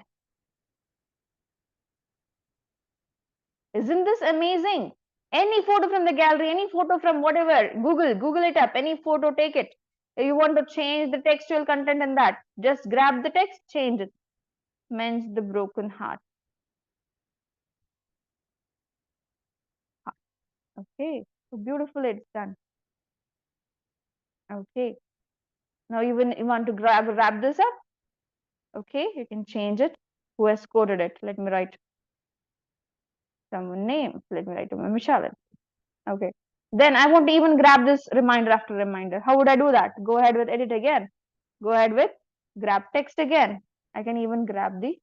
isn't this amazing? Any photo from the gallery, any photo from whatever, Google it up, any photo, take it. If you want to change the textual content in that, just grab the text, change it. Mends the broken heart. Okay, so beautiful it's done. Okay, now you want to wrap this up. Okay, you can change it. Who has coded it? Let me write someone name. Let me write Michelle. Okay, then I want to even grab this reminder after reminder. How would I do that? Go ahead with edit again. Go ahead with grab text again. I can even grab the,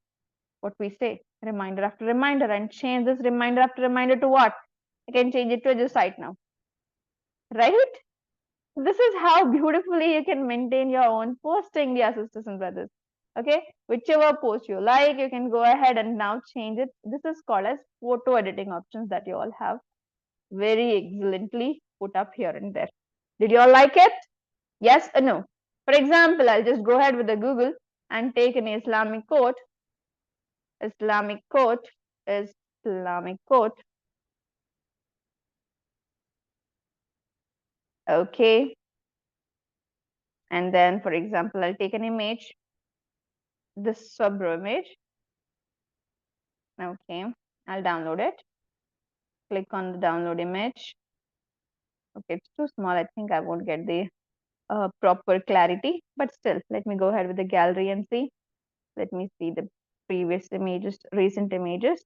what we say, reminder after reminder, and change this reminder after reminder to what? I can change it to EDU-SITE now, right? This is how beautifully you can maintain your own posting, dear sisters and brothers. Okay, whichever post you like, you can go ahead and now change it. This is called as photo editing options that you all have very excellently put up here and there. Did you all like it? Yes or no? For example, I'll just go ahead with the Google and take an Islamic quote. Islamic quote, Islamic quote. Okay. And then, for example, I'll take an image, this Sabro image. Okay. I'll download it. Click on the download image. Okay, it's too small. I think I won't get the proper clarity, but still, let me go ahead with the gallery and see. Let me see the previous images, recent images.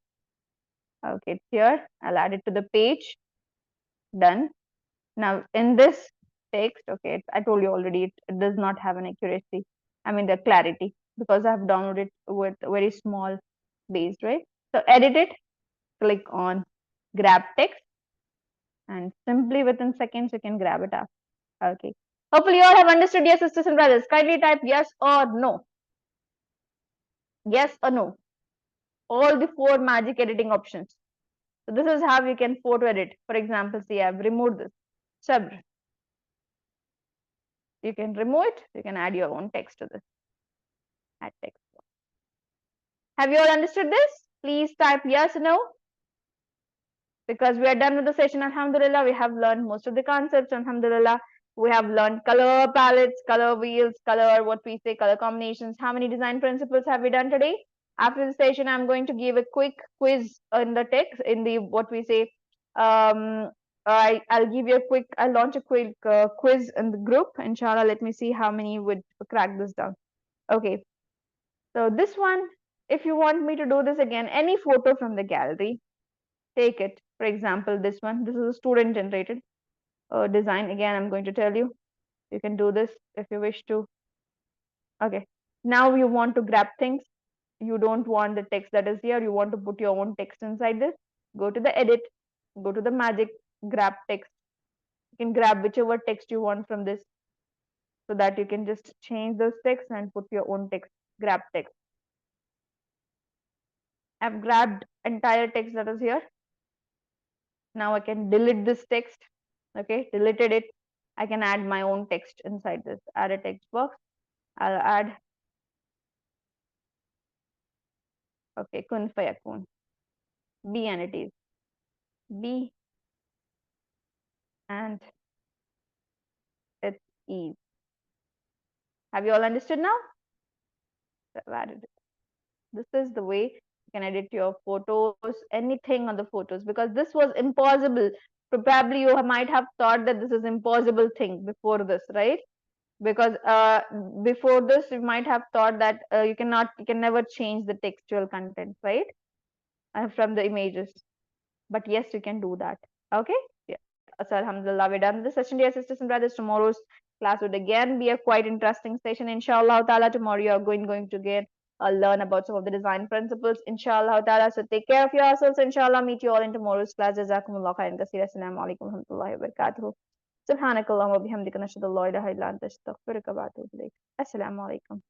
Okay, it's here. I'll add it to the page. Done. Now, in this text, okay, I told you already, it does not have an accuracy. I mean, the clarity, because I've downloaded with very small base, right? So, edit it, click on grab text, and simply within seconds, you can grab it up. Okay. Hopefully, you all have understood, yes, sisters and brothers. Kindly type yes or no. Yes or no. All the 4 magic editing options. So this is how you can photo edit. For example, see, I've removed this Sabr. You can remove it. You can add your own text to this. Add text. Have you all understood this? Please type yes or no. Because we are done with the session, alhamdulillah. We have learned most of the concepts, alhamdulillah. We have learned color palettes, color wheels, color combinations. How many design principles have we done today? After the session, I'm going to give a quick quiz in the text, in the I'll give you a quick, I'll launch a quick quiz in the group. Inshallah, let me see how many would crack this down. Okay. So this one, if you want me to do this again, any photo from the gallery, take it. For example, this one, this is a student generated design. Again, I'm going to tell you, you can do this if you wish to. Okay. Now you want to grab things. You don't want the text that is here. You want to put your own text inside this. Go to the edit, go to the magic, grab text. You can grab whichever text you want from this, so that you can just change those text and put your own text. Grab text. I've grabbed entire text that is here. Now I can delete this text. Okay, deleted it. I can add my own text inside this. Add a text box. I'll add, okay, kun fayakun. Be and it is. Be and it is. Have you all understood now? I've added it. This is the way you can edit your photos, anything on the photos, because this was impossible. Probably you might have thought that this is impossible thing before this, right? Because before this you might have thought that you can never change the textual content, right? From the images, but yes, you can do that. Okay. Yeah. So alhamdulillah, we're done with the session, dear sisters and brothers. Tomorrow's class would again be a quite interesting session, inshallah ta'ala. Tomorrow you are going to get learn about some of the design principles, inshallah ta'ala. So take care of yourselves, inshallah. Meet you all in tomorrow's class. Jazakumullah khairan kaseera. Assalamu alaikum wa rahmatullahi wa barakatuh. Subhanakallahumma wa bihamdika nashhadu an la ilaha illa anta astaghfiruka wa atubu ilayk. Assalamu alaikum.